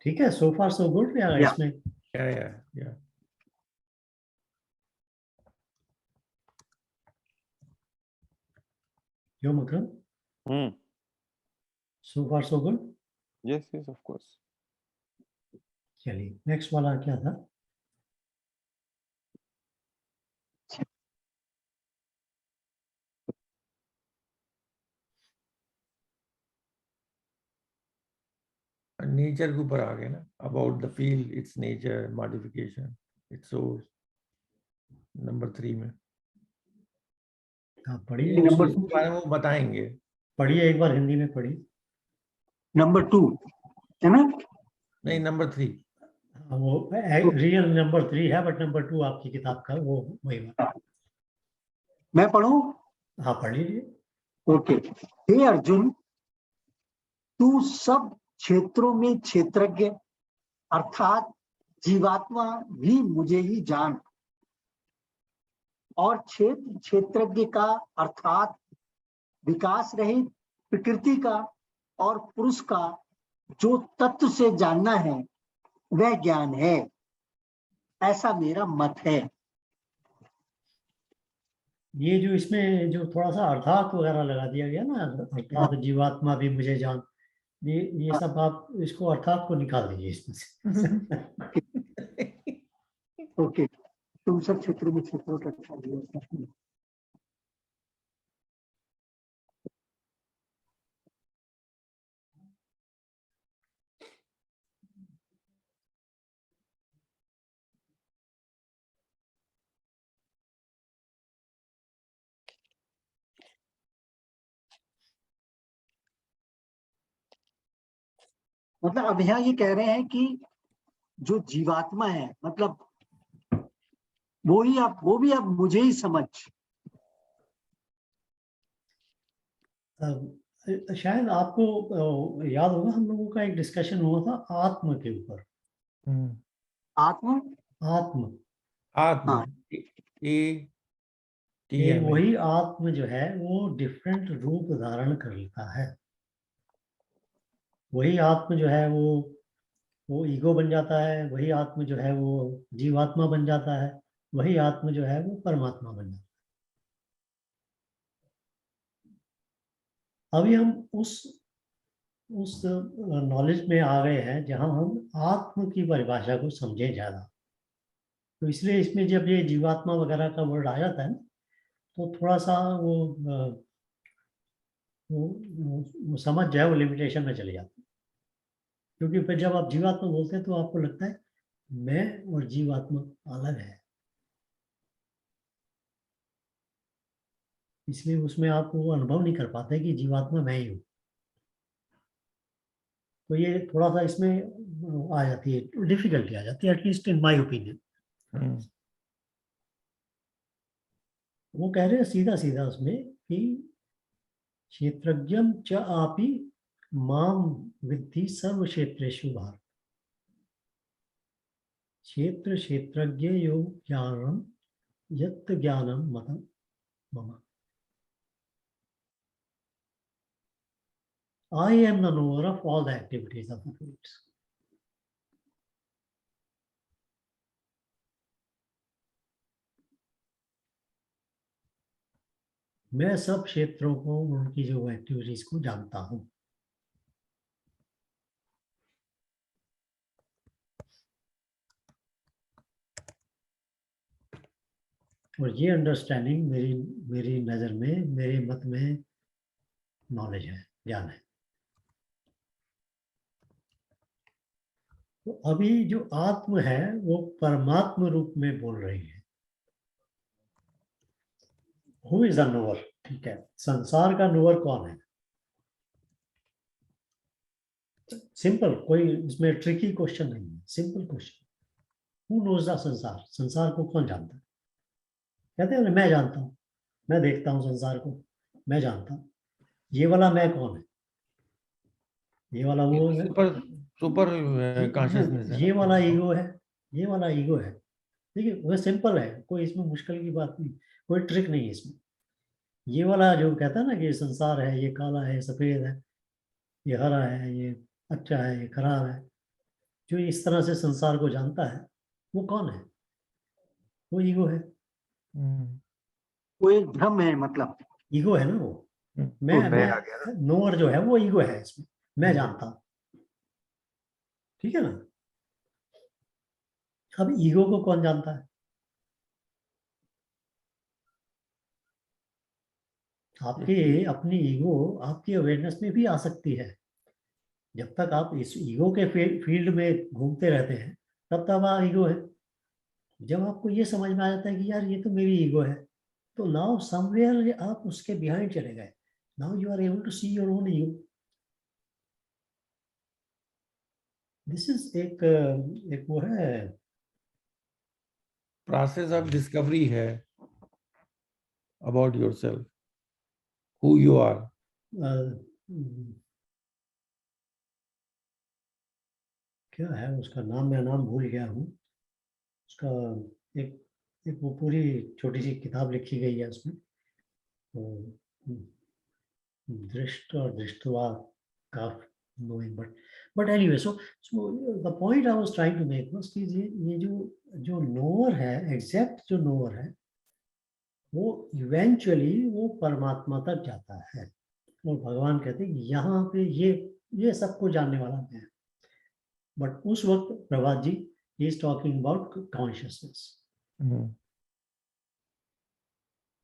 Speaker 3: ठीक है, सो फार सो गुड यार। इसमें
Speaker 4: Yeah.
Speaker 3: यो मकरम, so far so good.
Speaker 2: Yes, of course.
Speaker 3: चलिए नेक्स्ट वाला क्या था?
Speaker 4: नेचर के ऊपर आ गए ना, about the field, it's nature, modification, it's source, number 3 में।
Speaker 3: हाँ पढ़िए,
Speaker 5: नंबर
Speaker 4: उसके बारे में वो बताएंगे।
Speaker 3: पढ़िए एक बार हिंदी में पढ़िए।
Speaker 5: नंबर 2 है ना?
Speaker 4: नहीं, नंबर 3।
Speaker 3: वो रियल नंबर 3 है, बट नंबर 2 आपकी किताब का वो वही बात।
Speaker 5: मैं पढ़ूं?
Speaker 3: हाँ पढ़ लीजिए।
Speaker 5: ओके। हे अर्जुन, तू सब क्षेत्रों में क्षेत्रज्ञ अर्थात जीवात्मा भी मुझे ही जान, और क्षेत्रज्ञ का अर्थात विकास रहित प्रकृति का और पुरुष का जो तत्व से जानना है वह ज्ञान है, ऐसा मेरा मत है।
Speaker 3: ये जो इसमें जो थोड़ा सा अर्थात वगैरह लगा दिया गया ना, अर्थात जीवात्मा भी मुझे जान, ये सब आप इसको अर्थात को निकाल दीजिए इसमें से
Speaker 5: ओके, तुम सब क्षेत्रों में क्षेत्रों का अच्छा दिया। मतलब अब यहाँ ये कह रहे हैं कि जो जीवात्मा है, मतलब वो भी आप मुझे ही समझ।
Speaker 3: शायद आपको याद होगा हम लोगों का एक डिस्कशन हुआ था आत्म के ऊपर।
Speaker 5: आत्म
Speaker 3: आत्म
Speaker 5: हाँ।
Speaker 3: वही आत्म जो है वो डिफरेंट रूप धारण कर लेता है। वही आत्म जो है वो ईगो बन जाता है, वही आत्म जो है वो जीवात्मा बन जाता है, वही आत्म जो है वो परमात्मा बन जाता है। अभी हम उस उस नॉलेज में आ गए हैं जहां हम आत्म की परिभाषा को समझें ज़्यादा। तो इसलिए इसमें जब ये जीवात्मा वगैरह का वर्ड आ जाता है ना, तो थोड़ा सा वो समझ जाए, वो लिमिटेशन में चले जाते हैं। क्योंकि फिर जब आप जीवात्मा बोलते हैं तो आपको लगता है मैं और जीवात्मा अलग है, इसलिए उसमें आप वो अनुभव नहीं कर पाते कि जीवात्मा मैं ही हूँ। तो ये थोड़ा सा इसमें आ जाती है, डिफिकल्टी आ जाती है, एटलीस्ट इन माय ओपिनियन। वो कह रहे हैं सीधा सीधा उसमें कि क्षेत्रज्ञम च आपि माम विद्धि सर्व क्षेत्रेषु भारत। क्षेत्र क्षेत्रज्ञ यो ज्ञानम यत् ज्ञानम मतम मम। I am the knower of all the activities of the fields. मैं सब क्षेत्रों को, उनकी जो एक्टिविटीज को जानता हूं। और ये अंडरस्टैंडिंग मेरी नजर में, मेरे मत में नॉलेज है, ज्ञान है। तो अभी जो आत्म है वो परमात्म रूप में बोल रही है। Who is the knower? ठीक है, संसार का नोअर कौन है? सिंपल, कोई इसमें ट्रिकी क्वेश्चन नहीं है, simple question. Who knows the samsara? संसार को कौन जानता है? कहते हैं मैं जानता हूं, मैं देखता हूं संसार को, मैं जानता हूं। ये वाला मैं कौन है? ये वाला वो है,
Speaker 4: सुपर कॉन्शियसनेस है।
Speaker 3: ये वाला ईगो है, ये वाला ईगो है। ठीक है, वो सिंपल है, कोई इसमें मुश्किल की बात नहीं, कोई ट्रिक नहीं है इसमें। ये वाला जो कहता है ना कि संसार है, ये काला है, सफेद है, ये हरा है, ये अच्छा है, ये खराब है, जो इस तरह से संसार को जानता है, वो कौन है? वो ईगो है।
Speaker 5: वो एक भ्रम है, मतलब
Speaker 3: ईगो है ना वो। मैं नोअर जो है वो ईगो है इसमें, मैं जानता हूं। ठीक है ना? अब ईगो को कौन जानता है? आपके अपनी ईगो आपकी अवेयरनेस में भी आ सकती है। जब तक आप इस ईगो के फील्ड में घूमते रहते हैं तब तक आप ईगो है। जब आपको ये समझ में आ जाता है कि यार ये तो मेरी ईगो है, तो नाउ समवेयर आप उसके बिहाइंड चले गए। Now you are able to see your own ego. This is एक वो है,
Speaker 4: प्रोसेस ऑफ डिस्कवरी है about yourself, who you are.
Speaker 3: क्या है उसका नाम, मैं नाम भूल गया हूँ उसका। एक एक वो पूरी छोटी सी किताब लिखी गई है उसमें, तो दृष्ट और दृष्टवा का knowing, but anyway, so the point I was trying to make was कि ये जो नोअर है, एग्जैक्ट जो नोअर है, वो इवेंचुअली वो परमात्मा तक जाता है। और भगवान कहते हैं कि यहाँ पे ये सबको जानने वाला मैं। बट उस वक्त Prabhat ji is talking about consciousness,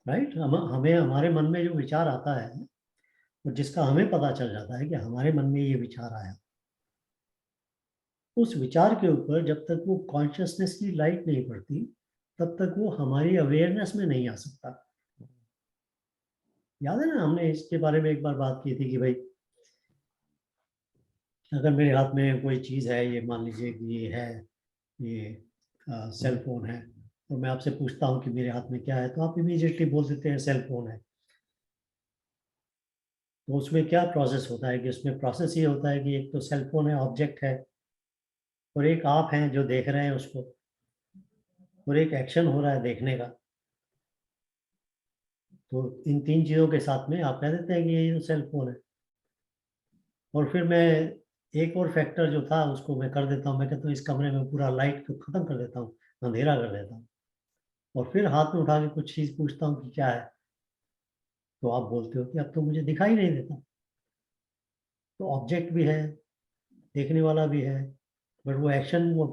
Speaker 3: right? हमें हमारे मन में जो विचार आता है, और जिसका हमें पता चल जाता है कि हमारे मन में ये विचार आया, उस विचार के ऊपर जब तक वो कॉन्शियसनेस की लाइट नहीं पड़ती तब तक वो हमारी अवेयरनेस में नहीं आ सकता। याद है ना, हमने इसके बारे में एक बार बात की थी कि भाई अगर मेरे हाथ में कोई चीज़ है, ये मान लीजिए कि ये है, ये सेल फोन है, तो मैं आपसे पूछता हूँ कि मेरे हाथ में क्या है, तो आप इमीडिएटली बोल देते हैं सेल फोन है। तो उसमें क्या प्रोसेस होता है कि उसमें प्रोसेस ये होता है कि एक तो सेल फोन है, ऑब्जेक्ट है, और एक आप हैं जो देख रहे हैं उसको, और एक एक्शन हो रहा है देखने का। तो इन तीन चीज़ों के साथ में आप कह देते हैं कि ये सेल फोन है। और फिर मैं एक और फैक्टर जो था उसको मैं कर देता हूँ, मैं कहता हूँ इस कमरे में पूरा लाइट को खत्म कर देता हूँ, अंधेरा कर देता हूँ, और फिर हाथ में उठा के कुछ चीज़ पूछता हूँ कि क्या है, तो आप बोलते हो कि अब तो मुझे दिखाई नहीं देता। तो ऑब्जेक्ट भी है, देखने वाला भी है, बट वो एक्शन, वो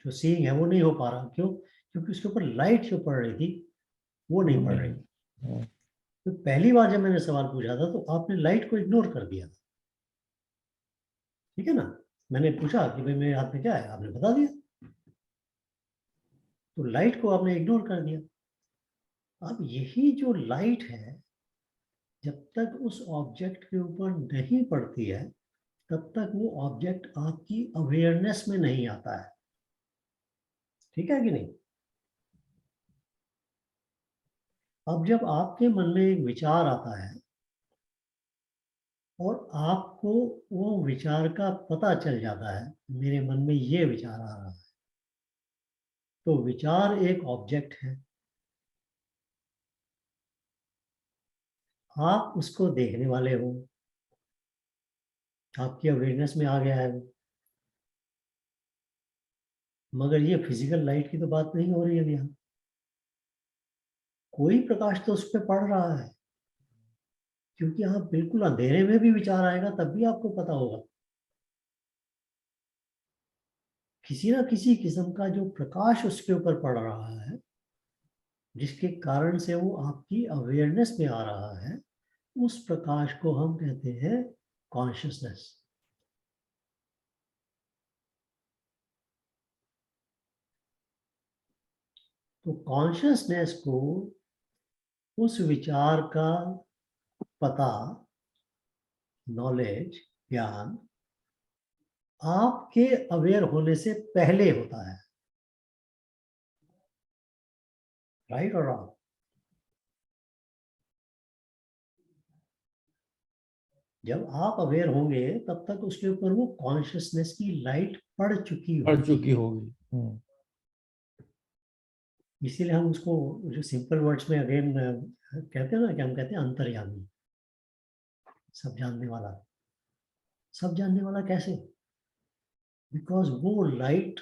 Speaker 3: जो सीइंग है वो नहीं हो पा रहा। क्यों? क्योंकि उसके ऊपर लाइट जो पड़ रही थी वो नहीं पड़ रही। तो पहली बार जब मैंने सवाल पूछा था तो आपने लाइट को इग्नोर कर दिया था, ठीक है ना। मैंने पूछा कि भाई मेरे हाथ में क्या है, आपने बता दिया, तो लाइट को आपने इग्नोर कर दिया। अब यही जो लाइट है, जब तक उस ऑब्जेक्ट के ऊपर नहीं पड़ती है तब तक वो ऑब्जेक्ट आपकी अवेयरनेस में नहीं आता है, ठीक है कि नहीं। अब जब आपके मन में एक विचार आता है और आपको वो विचार का पता चल जाता है, मेरे मन में ये विचार आ रहा है, तो विचार एक ऑब्जेक्ट है, आप उसको देखने वाले हो, आपकी अवेयरनेस में आ गया है वो। मगर ये फिजिकल लाइट की तो बात नहीं हो रही है यहाँ। कोई प्रकाश तो उस पर पड़ रहा है, क्योंकि आप बिल्कुल अंधेरे में भी विचार आएगा तब भी आपको पता होगा। किसी ना किसी किस्म का जो प्रकाश उसके ऊपर पड़ रहा है, जिसके कारण से वो आपकी अवेयरनेस में आ रहा है, उस प्रकाश को हम कहते हैं कॉन्शियसनेस। तो कॉन्शियसनेस को उस विचार का पता, नॉलेज, ज्ञान आपके अवेयर होने से पहले होता है, राइट और रॉन्ग। जब आप अवेयर होंगे तब तक उसके ऊपर वो कॉन्शियसनेस की लाइट पड़ चुकी
Speaker 4: होगी।
Speaker 3: इसीलिए हम उसको जो सिंपल वर्ड्स में अगेन कहते हैं ना, कि हम कहते हैं अंतर्यामी, सब जानने वाला। सब जानने वाला कैसे? बिकॉज वो लाइट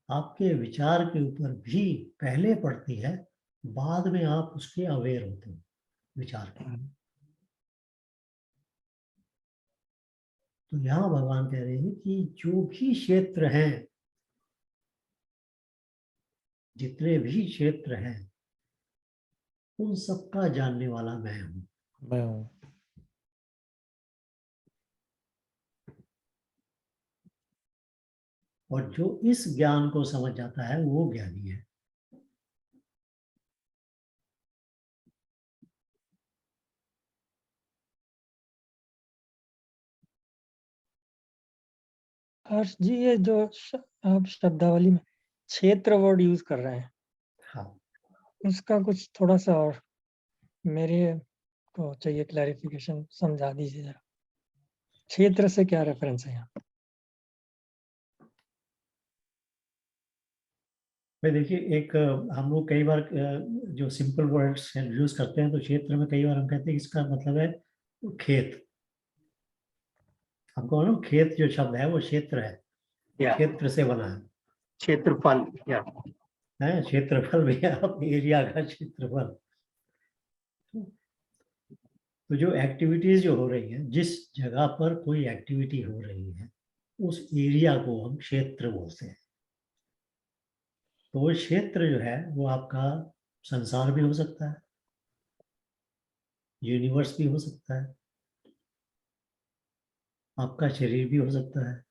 Speaker 3: आपके विचार के ऊपर भी पहले पड़ती है, बाद में आप उसके अवेयर होते हो विचार के। तो यहाँ भगवान कह रहे हैं कि जो भी क्षेत्र हैं, जितने भी क्षेत्र हैं, उन सबका जानने वाला मैं हूं।
Speaker 4: मैं हूँ।
Speaker 3: और जो इस ज्ञान को समझ जाता है वो ज्ञानी है।
Speaker 6: हर्ष जी, ये जो आप शब्दावली में क्षेत्र वर्ड यूज कर रहे हैं,
Speaker 3: हाँ,
Speaker 6: उसका कुछ थोड़ा सा और मेरे को चाहिए क्लैरिफिकेशन, समझा दीजिए जरा। क्षेत्र से क्या रेफरेंस है यहाँ?
Speaker 3: भाई देखिए, एक हम लोग कई बार जो सिंपल वर्ड्स यूज करते हैं, तो क्षेत्र में कई बार हम कहते हैं कि इसका मतलब है खेत। हमको मालूम, खेत जो शब्द है वो क्षेत्र है, क्षेत्र से बना है।
Speaker 5: क्षेत्रफल या
Speaker 3: है क्षेत्रफल भी, आप एरिया का क्षेत्रफल। तो जो एक्टिविटीज जो हो रही है, जिस जगह पर कोई एक्टिविटी हो रही है, उस एरिया को हम क्षेत्र बोलते हैं। तो वो क्षेत्र जो है वो आपका संसार भी हो सकता है, यूनिवर्स भी हो सकता है, आपका शरीर भी हो सकता है,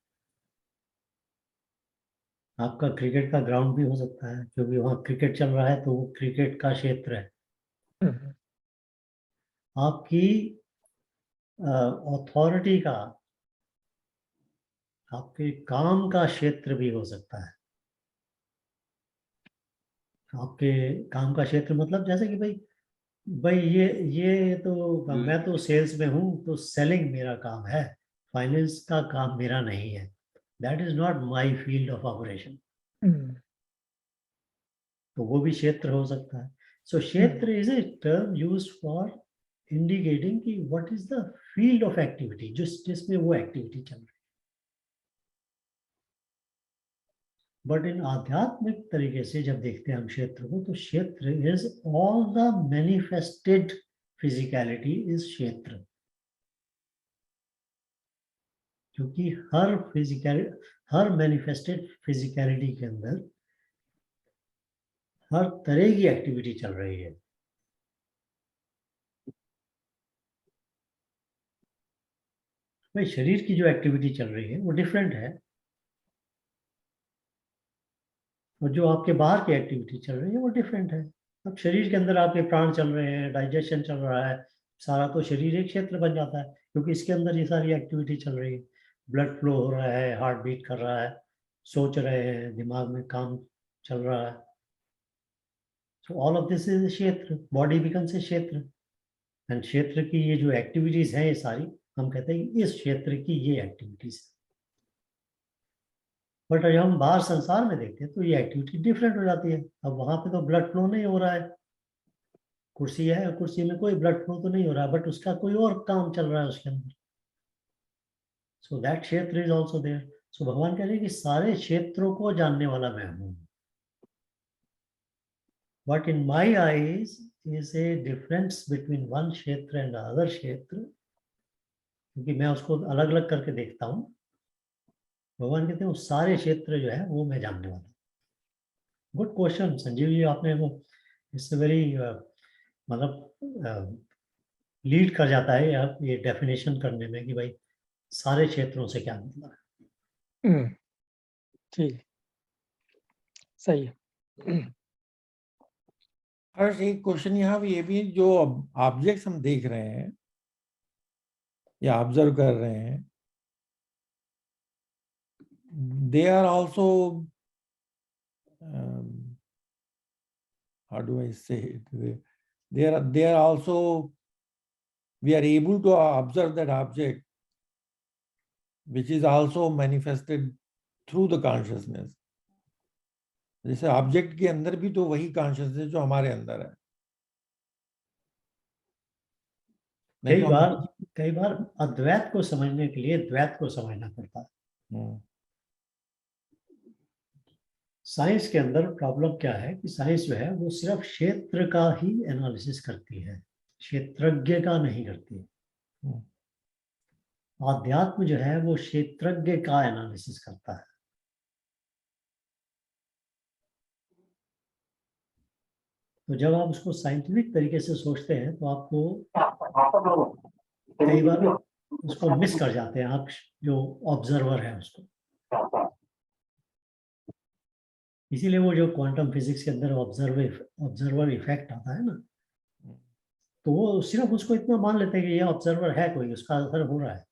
Speaker 3: आपका क्रिकेट का ग्राउंड भी हो सकता है, क्योंकि वहाँ क्रिकेट चल रहा है तो वो क्रिकेट का क्षेत्र है। आपकी अथॉरिटी का, आपके काम का क्षेत्र भी हो सकता है। आपके काम का क्षेत्र मतलब जैसे कि भाई ये तो मैं तो सेल्स में हूँ, तो सेलिंग मेरा काम है, फाइनेंस का काम मेरा नहीं है। That is not my field of operation. तो वो भी क्षेत्र हो सकता है। सो क्षेत्र is a term used for indicating कि what is the field of activity, जिसमें वो एक्टिविटी चल रही है। बट इन आध्यात्मिक तरीके से जब देखते हैं हम क्षेत्र को, तो क्षेत्र is all the manifested physicality is क्षेत्र। क्योंकि हर मैनिफेस्टेड फिजिकलिटी के अंदर हर तरह की एक्टिविटी चल रही है। भाई शरीर की जो एक्टिविटी चल रही है वो डिफरेंट है, और जो आपके बाहर की एक्टिविटी चल रही है वो डिफरेंट है। अब शरीर के अंदर आपके प्राण चल रहे हैं, डाइजेशन चल रहा है, सारा तो शरीर एक क्षेत्र बन जाता है, क्योंकि इसके अंदर ये सारी एक्टिविटी चल रही है। ब्लड फ्लो हो रहा है, हार्ट बीट कर रहा है, सोच रहे हैं, दिमाग में काम चल रहा है। So all of this is क्षेत्र, बॉडी बिकम्स ए क्षेत्र, एंड क्षेत्र की ये जो एक्टिविटीज हैं ये सारी, हम कहते हैं इस क्षेत्र की ये एक्टिविटीज। बट जब हम बाहर संसार में देखते हैं तो ये एक्टिविटी डिफरेंट हो जाती है। अब वहां पे तो ब्लड फ्लो नहीं हो रहा है, कुर्सी है, कुर्सी में कोई ब्लड फ्लो तो नहीं हो रहा है, बट उसका कोई और काम चल रहा है उसके अंदर। सो दैट क्षेत्र इज ऑल्सो देयर। सो भगवान कह रहे हैं कि सारे क्षेत्रों को जानने वाला मैं हूं, but in my eyes is a difference between one क्षेत्र एंड अदर क्षेत्र, क्योंकि मैं उसको अलग अलग करके देखता हूँ। भगवान कहते हैं वो सारे क्षेत्र जो है वो मैं जानने वाला हूँ। गुड क्वेश्चन संजीव जी, आपने वो इससे वेरी मतलब लीड कर जाता है आप ये डेफिनेशन करने में कि भाई सारे क्षेत्रों से क्या मतलब है।
Speaker 6: ठीक है, सही है।
Speaker 4: हर्ष, एक क्वेश्चन यहाँ भी ये भी है, जो ऑब्जेक्ट्स हम देख रहे हैं या ऑब्जर्व कर रहे हैं, they are also how do I say it, they are also, we are able to observe that object which is also manifested through the consciousness. जैसे ऑब्जेक्ट के अंदर भी तो वही कॉन्शियसनेस जो हमारे अंदर है।
Speaker 3: कई बार अद्वैत को समझने के लिए द्वैत को समझना पड़ता है। साइंस के अंदर प्रॉब्लम क्या है कि साइंस जो है वो सिर्फ क्षेत्र का ही एनालिसिस करती है, क्षेत्रज्ञ का नहीं करती है। आध्यात्म जो है वो क्षेत्रज्ञ का एनालिसिस करता है। तो जब आप उसको साइंटिफिक तरीके से सोचते हैं तो आपको कई बार उसको मिस कर जाते हैं आप, जो ऑब्जर्वर है उसको। इसीलिए वो जो क्वांटम फिजिक्स के अंदर ऑब्जर्वर इफेक्ट आता है ना, तो वो सिर्फ उसको इतना मान लेते हैं कि ये ऑब्जर्वर है, कोई उसका असर हो रहा है,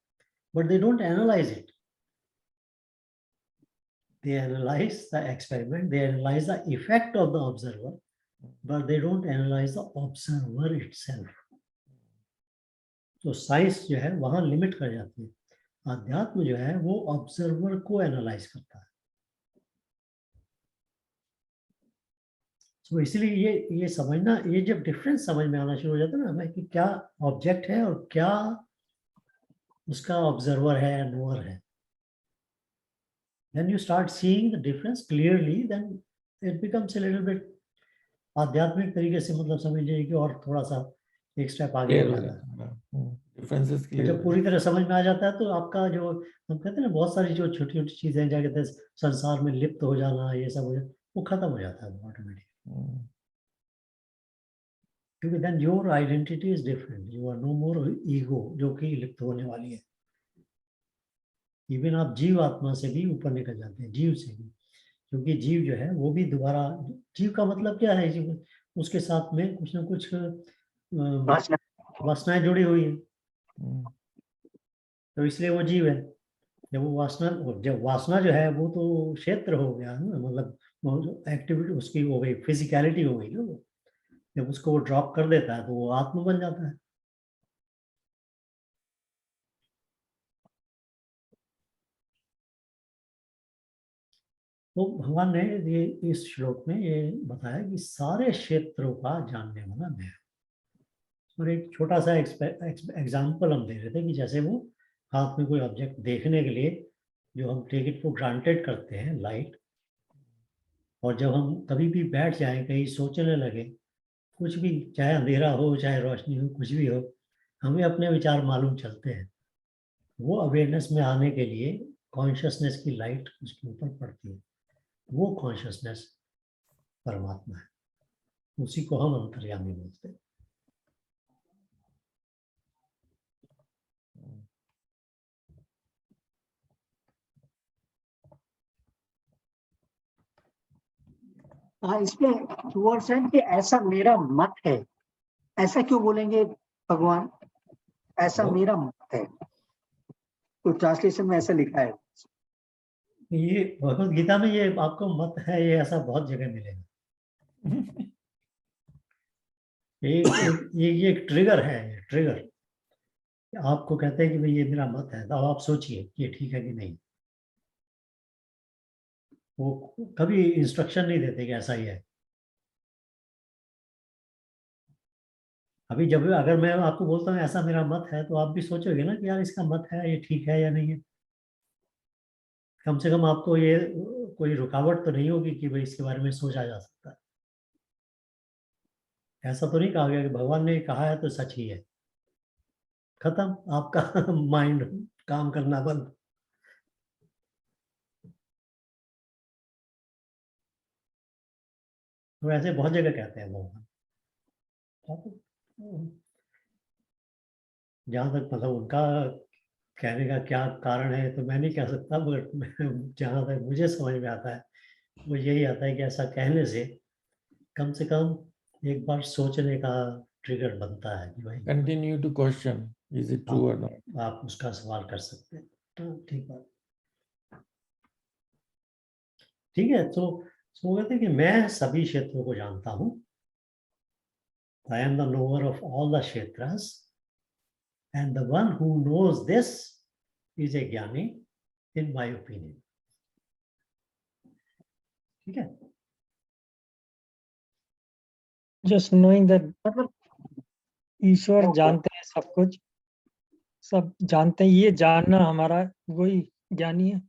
Speaker 3: but they don't analyse it. They analyze the experiment, they analyze the effect of the observer, but they don't analyze the observer itself. तो साइंस जो है वहां लिमिट कर जाती है, अध्यात्म जो है वो ऑब्जर्वर को एनालाइज करता है। तो इसलिए ये समझना, ये जब डिफरेंस समझ में आना शुरू हो जाता है ना भाई कि क्या ऑब्जेक्ट है और क्या उसका ऑब्जर्वर है या नोअर है, then you start seeing the difference clearly, then it becomes a little bit आध्यात्मिक तरीके से मतलब समझ लीजिए कि और थोड़ा सा एक स्टेप आगे हो जाता है।
Speaker 4: डिफरेंसेस
Speaker 3: तो जब पूरी तरह समझ में आ जाता है तो आपका जो हम कहते हैं ना, बहुत सारी जो छोटी छोटी चीजें हैं, क्या कहते हैं, संसार में लिप्त हो जाना, ये सब हो जाता, वो खत्म हो जाता है ऑटोमेटिक, क्योंकि then your identity is different, you are no more ego जो कि लिप्त होने वाली है। इवन आप जीव आत्मा से भी ऊपर निकल जाते हैं, जीव से भी, क्योंकि जीव जो है वो भी दोबारा, जीव का मतलब क्या है, जीव उसके साथ में कुछ ना कुछ वासनाएं जुड़ी हुई है, तो इसलिए वो जीव है। जब वासना जो है वो तो क्षेत्र हो गया ना, मतलब एक्टिविटी उसकी हो गई, फिजिकलिटी हो गई ना, वो जब उसको वो ड्रॉप कर देता है तो वो आत्मा बन जाता है। तो भगवान ने ये इस श्लोक में ये बताया कि सारे क्षेत्रों का जानने वाला मैं। और एक छोटा सा एग्जाम्पल हम दे रहे थे कि जैसे वो हाथ में कोई ऑब्जेक्ट देखने के लिए जो हम टेक इट फॉर ग्रांटेड करते हैं, लाइट, और जब हम कभी भी बैठ जाएं कहीं सोचने लगे, कुछ भी, चाहे अंधेरा हो चाहे रोशनी हो, कुछ भी हो, हमें अपने विचार मालूम चलते हैं। वो अवेयरनेस में आने के लिए कॉन्शियसनेस की लाइट उसके ऊपर पड़ती है, वो कॉन्शियसनेस परमात्मा है, उसी को हम अंतर्यामी बोलते हैं।
Speaker 5: हाँ, इसमें वर्ड्स हैं कि ऐसा मेरा मत है, ऐसा क्यों बोलेंगे भगवान, ऐसा मेरा मत है, तो ट्रांसलेशन में ऐसा लिखा है।
Speaker 3: ये भगवत गीता में ये आपको मत है, ये ऐसा बहुत जगह मिलेगा। ये एक ट्रिगर है, ट्रिगर आपको कहते हैं कि भाई ये मेरा मत है, तो अब आप सोचिए कि ये ठीक है कि नहीं। वो कभी इंस्ट्रक्शन नहीं देते कि ऐसा ही है। अभी जब अगर मैं आपको बोलता हूँ ऐसा मेरा मत है, तो आप भी सोचोगे ना कि यार इसका मत है, ये ठीक है या नहीं है। कम से कम आपको ये कोई रुकावट तो नहीं होगी कि भाई इसके बारे में सोचा जा सकता है। ऐसा तो नहीं कहा गया कि भगवान ने कहा है तो सच ही है, खत्म, आपका माइंड काम करना बंद। तो ऐसे बहुत जगह कहते हैं भगवान, जहाँ तक मतलब उनका कहने का क्या कारण है तो मैं नहीं कह सकता, मगर जहाँ तक मुझे समझ में आता है वो यही आता है कि ऐसा कहने से कम एक बार सोचने का ट्रिगर बनता है कि भाई
Speaker 4: Continue to question, is it true or not?
Speaker 3: आप उसका सवाल कर सकते हैं। तो ठीक बात, ठीक है। तो वो कहते हैं कि मैं सभी क्षेत्रों को जानता हूँ, I am the knower of all the क्षेत्रास, and the one who knows this is a ज्ञानी in my opinion। ठीक है,
Speaker 6: just knowing that
Speaker 5: मतलब
Speaker 6: ईश्वर
Speaker 5: Okay.
Speaker 6: जानते हैं सब कुछ, सब जानते हैं, ये जानना हमारा वही ज्ञानी है। ये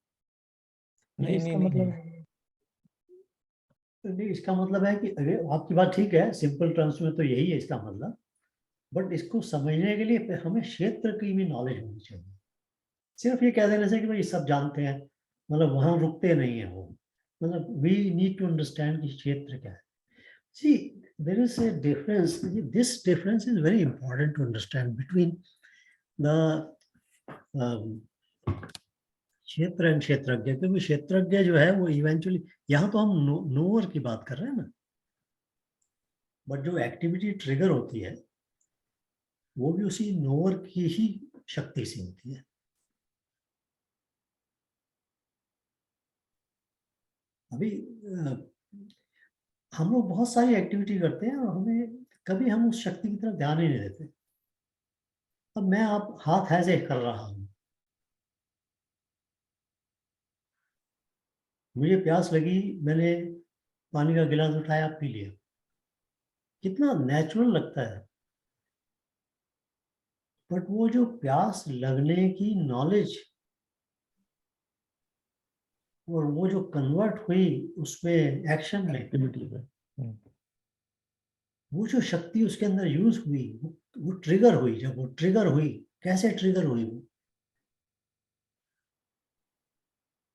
Speaker 4: नहीं,
Speaker 6: इसका
Speaker 4: नहीं,
Speaker 6: मतलब
Speaker 4: नहीं।
Speaker 6: है।
Speaker 3: नहीं इसका मतलब है कि अगर आपकी बात ठीक है, सिंपल टर्म्स में तो यही है इसका मतलब, बट इसको समझने के लिए हमें क्षेत्र की भी नॉलेज होनी चाहिए। सिर्फ ये कह देने से कि भाई सब जानते हैं, मतलब वहां रुकते नहीं है वो, मतलब वी नीड टू अंडरस्टैंड कि क्षेत्र क्या है। See there is a difference, this difference is very important to understand between the क्षेत्र एंड क्षेत्रज्ञ, क्योंकि क्षेत्रज्ञ जो है वो इवेंचुअली, यहाँ तो हम नोअर की बात कर रहे हैं ना, बट जो एक्टिविटी ट्रिगर होती है वो भी उसी नोअर की ही शक्ति से होती है। अभी हम लोग बहुत सारी एक्टिविटी करते हैं और हमें कभी हम उस शक्ति की तरफ ध्यान ही नहीं देते। अब मैं आप हाथ ऐसे कर रहा हूँ, मुझे प्यास लगी, मैंने पानी का गिलास उठाया, पी लिया, कितना नेचुरल लगता है। बट वो जो प्यास लगने की नॉलेज और वो जो कन्वर्ट हुई उसमें एक्शन में,
Speaker 4: Activity में।
Speaker 3: वो जो शक्ति उसके अंदर यूज हुई, वो ट्रिगर हुई। जब वो ट्रिगर हुई, कैसे ट्रिगर हुई वो,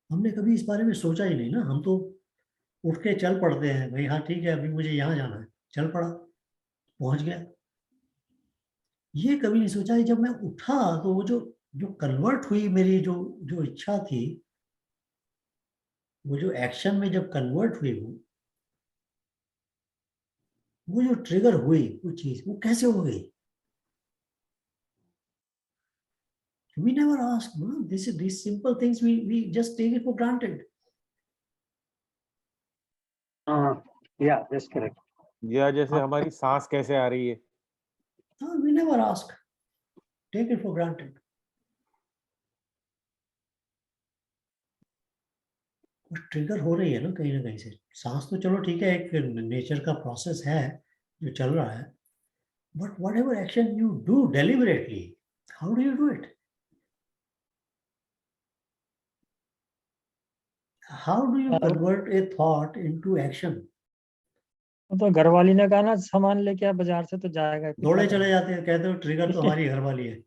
Speaker 3: हमने कभी इस बारे में सोचा ही नहीं ना। हम तो उठ के चल पड़ते हैं, भाई हाँ ठीक है अभी मुझे यहाँ जाना है, चल पड़ा, पहुंच गया। ये कभी नहीं सोचा कि जब मैं उठा तो वो जो कन्वर्ट हुई मेरी जो इच्छा थी, वो जो एक्शन में जब कन्वर्ट हुई, वो जो ट्रिगर हुई वो चीज, वो कैसे हो गई। We never ask, no? These simple things we just take it for granted.
Speaker 5: Yeah, that's correct.
Speaker 2: या जैसे हमारी सांस कैसे आ रही है,
Speaker 3: No, we never ask. Take it for granted. वो ट्रिगर हो रही है ना कहीं से। सांस तो चलो ठीक है, एक नेचर का प्रोसेस है जो चल रहा है, but what ever action you do deliberately, how do you do it? How do you convert A thought into action?
Speaker 6: तो घर वाली ने कहा ना सामान लेके आ बाजार से, तो जाएगा,
Speaker 3: दौड़े चले जाते हैं, कहते हो ट्रिगर तो हमारी घर वाली है।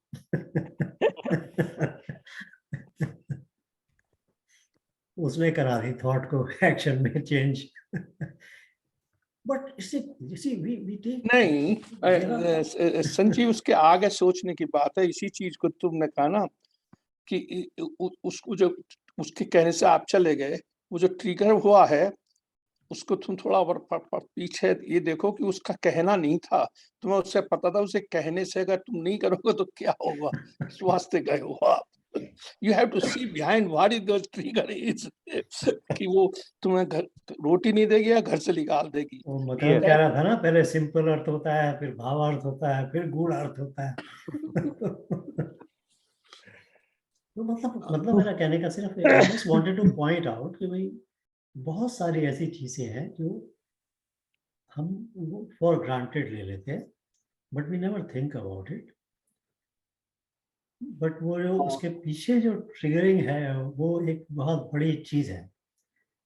Speaker 3: उसने करा दी थॉट को एक्शन में चेंज। बट वी टेक
Speaker 1: नहीं संजीव, उसके आगे सोचने की बात है। इसी चीज को तुमने कहा ना कि उसको जो उसके कहने से आप चले गए, वो जो ट्रिगर हुआ है उसको तुम थोड़ा और पीछे ये देखो कि उसका कहना नहीं था, तुम्हें उससे पता था उसे कहने से अगर तुम नहीं करोगे तो क्या होगा, इस वास्ते गए हो आप। You have to see behind what is the trigger is कि वो तुम्हें घर रोटी नहीं देगी या घर से निकाल देगी।
Speaker 3: वो मतलब कह रहा था ना, पहले सिंपल अर्थ होता है, फिर भाव अर्थ होता है, फिर गूढ़ अर्थ होता है। तो मतलब मेरा कहने का सिर्फ I just wanted two point out कि भाई बहुत सारी ऐसी चीजें हैं जो हम फॉर ग्रांटेड ले लेते हैं, but we never think about it. But वो जो उसके पीछे जो ट्रिगरिंग है वो एक बहुत बड़ी चीज है,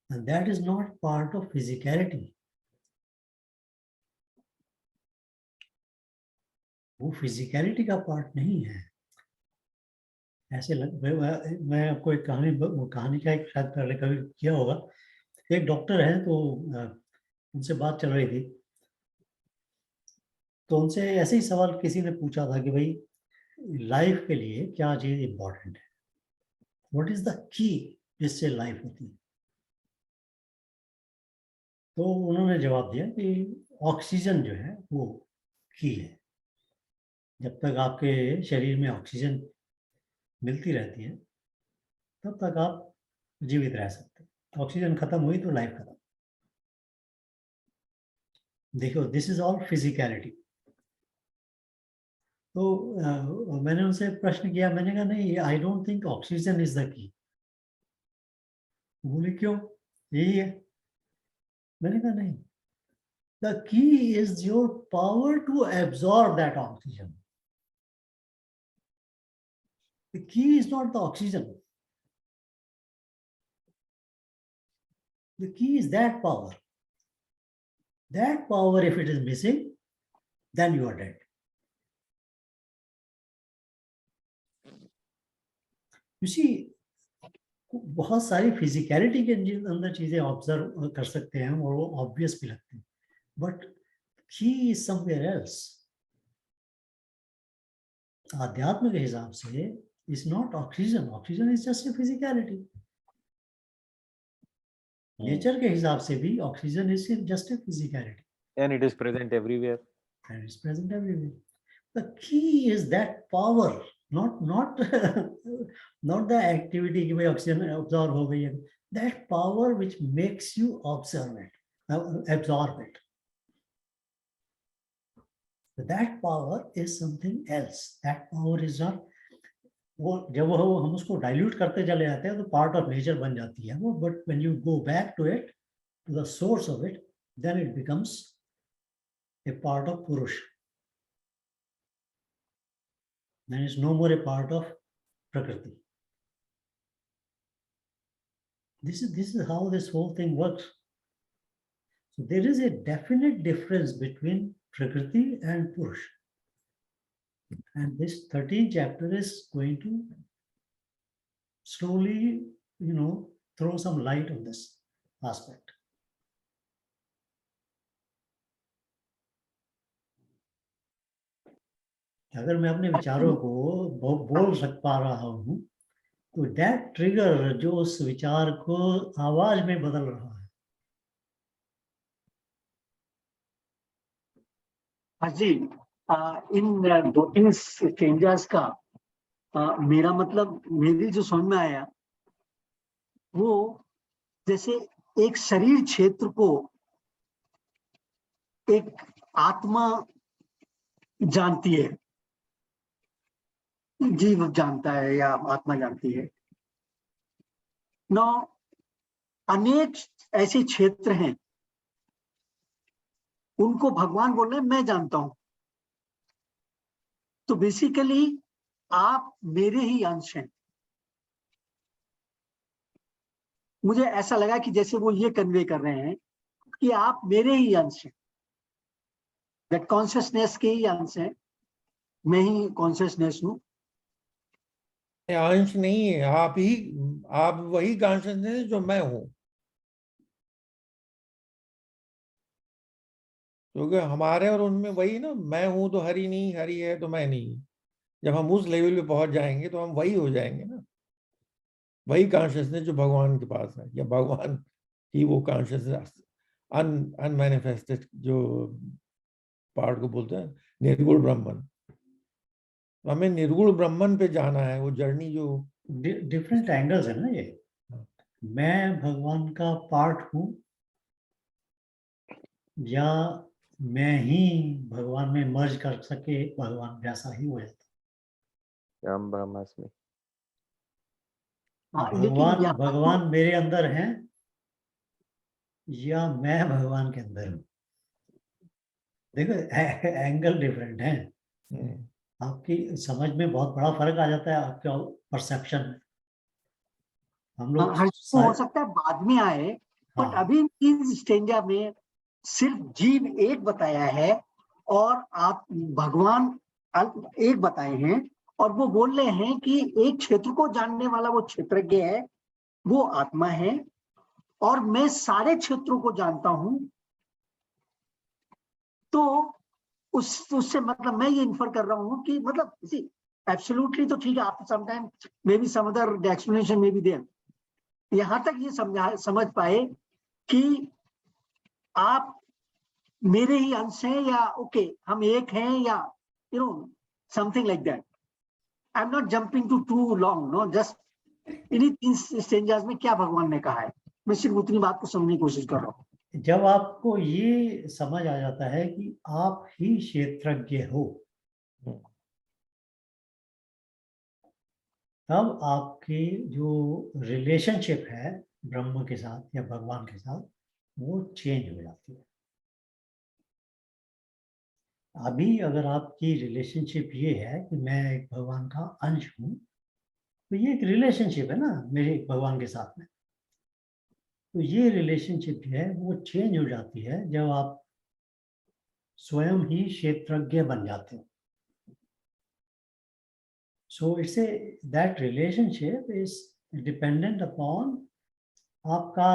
Speaker 3: and that is not part of physicality. वो फिजिकलिटी का पार्ट नहीं है। ऐसे मैं आपको एक कहानी का एक शायद पहले कभी किया होगा। एक डॉक्टर है, तो उनसे बात चल रही थी, तो उनसे ऐसे ही सवाल किसी ने पूछा था कि भाई लाइफ के लिए क्या चीज इंपॉर्टेंट है, व्हाट इज द की जिससे लाइफ होती है। तो उन्होंने जवाब दिया कि ऑक्सीजन जो है वो की है। जब तक आपके शरीर में ऑक्सीजन मिलती रहती है तब तक आप जीवित रह सकते हैं। ऑक्सीजन खत्म हुई तो लाइफ खत्म। देखो, दिस इज ऑल फिजिकलिटी। तो मैंने उनसे प्रश्न किया, मैंने कहा नहीं, आई don't think oxygen is the key. बोले क्यों, यही है। मैंने कहा नहीं, the key is your power to absorb that oxygen. The key is not the oxygen. The key is that power. That power, if it is missing, then you are dead. You see, बहुत सारी physicality के अंदर चीजें observe कर सकते हैं और वो ऑब्वियस भी लगती हैं, बट की इज समवेयर एल्स। आध्यात्म के हिसाब से is not oxygen, oxygen is just a physicality. Nature के हिसाब से भी oxygen is just a physicality,
Speaker 2: and it is present everywhere.
Speaker 3: and it's present everywhere. The key is that power, not not the activity कि भाई oxygen absorb हो गई है, that power which makes you absorb it. That power is something else. That power is not, वो जब वो हम उसको डाइल्यूट करते चले जाते हैं तो पार्ट ऑफ नेचर बन जाती है वो, but when you go back to it, to the source of it, then it becomes a part of purusha, then it's no more a part of Prakriti. This is how this whole thing works. So there is a definite difference between Prakriti and Purush. And this 13th chapter is going to slowly, throw some light on this aspect. अगर मैं अपने विचारों को बोल सक पा रहा हूँ तो दैट ट्रिगर जो उस विचार को आवाज में बदल रहा है।
Speaker 5: हाँ जी, इन 2-3 स्ट्रेंजर्स का मेरा मतलब, मेरी जो समझ में आया वो जैसे एक शरीर क्षेत्र को एक आत्मा जानती है, जीव जानता है या आत्मा जानती है। नौ अनेक ऐसे क्षेत्र हैं, उनको भगवान बोल रहे हैं मैं जानता हूं। तो बेसिकली आप मेरे ही अंश हैं। मुझे ऐसा लगा कि जैसे वो ये कन्वे कर रहे हैं कि आप मेरे ही अंश हैं, दैट कॉन्शियसनेस के ही अंश हैं, मैं ही कॉन्शियसनेस हूं।
Speaker 4: अंश नहीं है, आप ही आप वही कॉन्शियसनेस जो मैं हूं, क्योंकि हमारे और उनमें वही ना, मैं हूं तो हरि नहीं, हरि है तो मैं नहीं। जब हम उस लेवल पे पहुंच जाएंगे तो हम वही हो जाएंगे ना, वही कॉन्शियसनेस जो भगवान के पास है, या भगवान ही वो कॉन्शियसनेस अनमैनिफेस्टेड जो पार्ट को बोलते हैं निर्गुण ब्रह्मन। तो हमें निर्गुण ब्रह्मन पे जाना है, वो जर्नी जो
Speaker 3: डिफरेंट एंगल्स है ना ये। मैं भगवान का पार्ट हूं या मैं ही भगवान में मर्ज कर सके भगवान जैसा ही हो जाता।
Speaker 2: राम ब्रह्मास्मि।
Speaker 5: हाँ, लेकिन यहाँ
Speaker 3: भगवान मेरे अंदर हैं या मैं भगवान के अंदर हूँ। देखो एंगल डिफरेंट है, आपकी समझ में बहुत बड़ा फर्क आ जाता है, आपका परसेप्शन में। हम लोग
Speaker 5: हर चीज हो सकता है बाद में आए, बट
Speaker 3: हाँ,
Speaker 5: अभी इस स्टेंजा में सिर्फ जीव एक बताया है और आप भगवान एक बताए हैं, और वो बोल रहे हैं कि एक क्षेत्र को जानने वाला वो क्षेत्रज्ञ है, वो आत्मा है, और मैं सारे क्षेत्रों को जानता हूं। तो उससे मतलब मैं ये इन्फर कर रहा हूं कि मतलब एब्सोल्युटली तो ठीक है, आप sometime may be some other explanation may be there, यहां तक ये समझ पाए कि आप मेरे ही अंश हैं, या ओके हम एक हैं, या you know something like that. I am not jumping too long, no, just इन्हीं 3 स्टेंजास में क्या भगवान ने कहा है, मैं सिर्फ उतनी बात को समझने की कोशिश कर रहा हूँ।
Speaker 3: जब आपको ये समझ आ जाता है कि आप ही क्षेत्रज्ञ हो, तब आपकी जो रिलेशनशिप है ब्रह्म के साथ या भगवान के साथ, वो चेंज हो जाती है। अभी अगर आपकी रिलेशनशिप ये है कि मैं एक भगवान का अंश हूं, तो ये एक रिलेशनशिप है ना मेरे भगवान के साथ में। तो ये रिलेशनशिप जो है वो चेंज हो जाती है जब आप स्वयं ही क्षेत्रज्ञ बन जाते हो। So it's that relationship is dependent upon आपका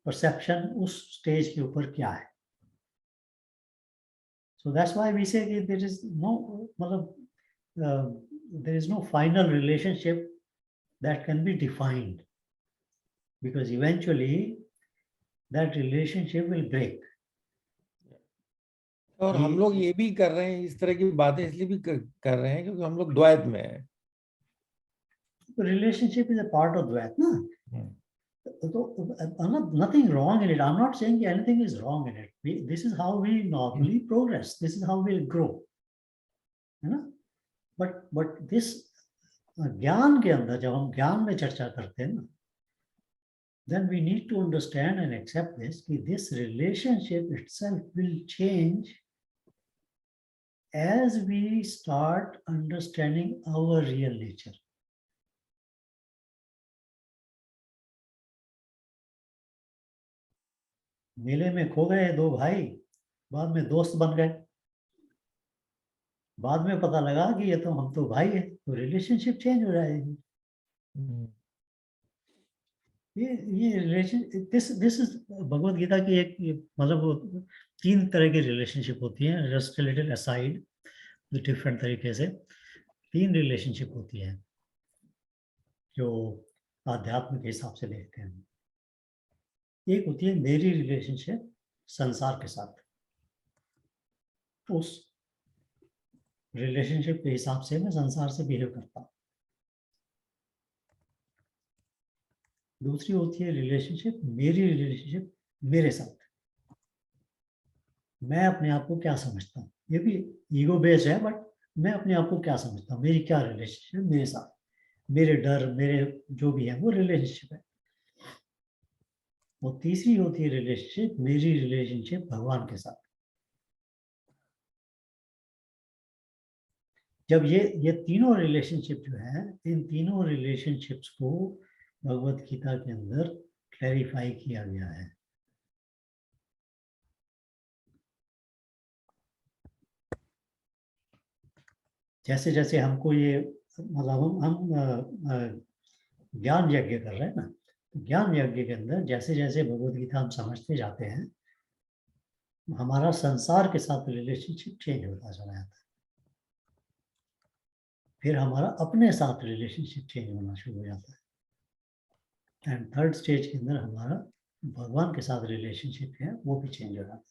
Speaker 3: परसेप्शन उस स्टेज के ऊपर क्या है। So that's why we say there is no, मतलब there is no final relationship that can be defined, because eventually that relationship will break.
Speaker 4: और हम लोग ये भी कर रहे हैं, इस तरह की बातें इसलिए भी कर रहे हैं क्योंकि हम लोग द्वैत में हैं।
Speaker 3: Relationship is a part of Dvait, na? So, nothing wrong in it. I'm not saying anything is wrong in it. This is how we normally progress. This is how we'll grow. है ना? But this ज्ञान के अंदर जब हम ज्ञान में चर्चा करते हैं ना, then we need to understand and accept this relationship itself will change as we start understanding our real nature. मेले में खो गए 2 भाई, बाद में दोस्त बन गए, बाद में पता लगा कि ये तो हम तो भाई है, तो रिलेशनशिप चेंज हो जाएगी। ये relation this is Bhagavad Gita की एक मतलब 3 तरह की रिलेशनशिप होती हैं, जस्ट लिटिल असाइड, डिफरेंट तरीके से 3 रिलेशनशिप होती है जो आध्यात्म के हिसाब से देखते हैं। एक होती है मेरी रिलेशनशिप संसार के साथ, उस रिलेशनशिप के हिसाब से मैं संसार से बिहेव करता हूँ। दूसरी होती है रिलेशनशिप, मेरी रिलेशनशिप मेरे साथ, मैं अपने आप को क्या समझता हूँ, ये भी ईगो बेस्ड है, बट मैं अपने आप को क्या समझता हूँ, मेरी क्या रिलेशनशिप मेरे साथ, मेरे डर, मेरे जो भी है वो रिलेशनशिप है। और तीसरी होती है रिलेशनशिप, मेरी रिलेशनशिप भगवान के साथ। जब ये तीनों रिलेशनशिप जो है, इन तीनों रिलेशनशिप्स को भगवत गीता के अंदर क्लैरिफाई किया गया है। जैसे जैसे हमको ये मतलब हम ज्ञान यज्ञ कर रहे हैं ना, ज्ञान यज्ञ के अंदर जैसे जैसे भगवत गीता हम समझते जाते हैं, हमारा संसार के साथ रिलेशनशिप चेंज होता चला जाता है। फिर हमारा अपने साथ रिलेशनशिप चेंज होना शुरू हो जाता है। एंड थर्ड स्टेज के अंदर हमारा भगवान के साथ रिलेशनशिप है वो भी चेंज हो जाता है।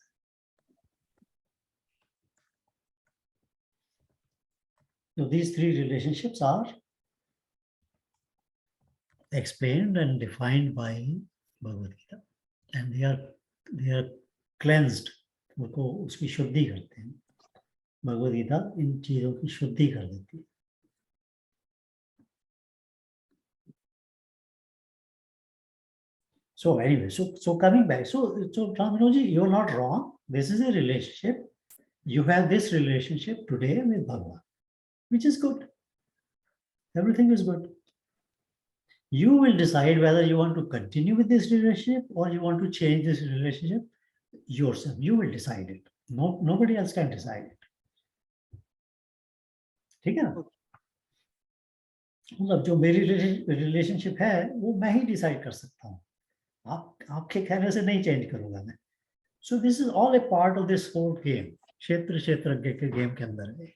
Speaker 3: So these three relationships are explained and defined by Bhagavad Gita, and they are cleansed. उनको उसकी शुद्धि करते हैं। भगवद गीता इन चीजों की शुद्धि कर देती है। So anyway, so coming back, so Ramanoji, you're not wrong. This is a relationship. You have this relationship today with Bhagavan, which is good. Everything is good. You will decide whether you want to continue with this relationship or you want to change this relationship yourself. You will decide it. No, nobody else can decide it. ठीक है ना? मतलब जो मेरी relationship है वो मैं ही decide कर सकता हूँ, आपके कहने से नहीं चेंज करूंगा मैं। So this is all a part of this whole game, क्षेत्र क्षेत्रज्ञ के गेम के अंदर है।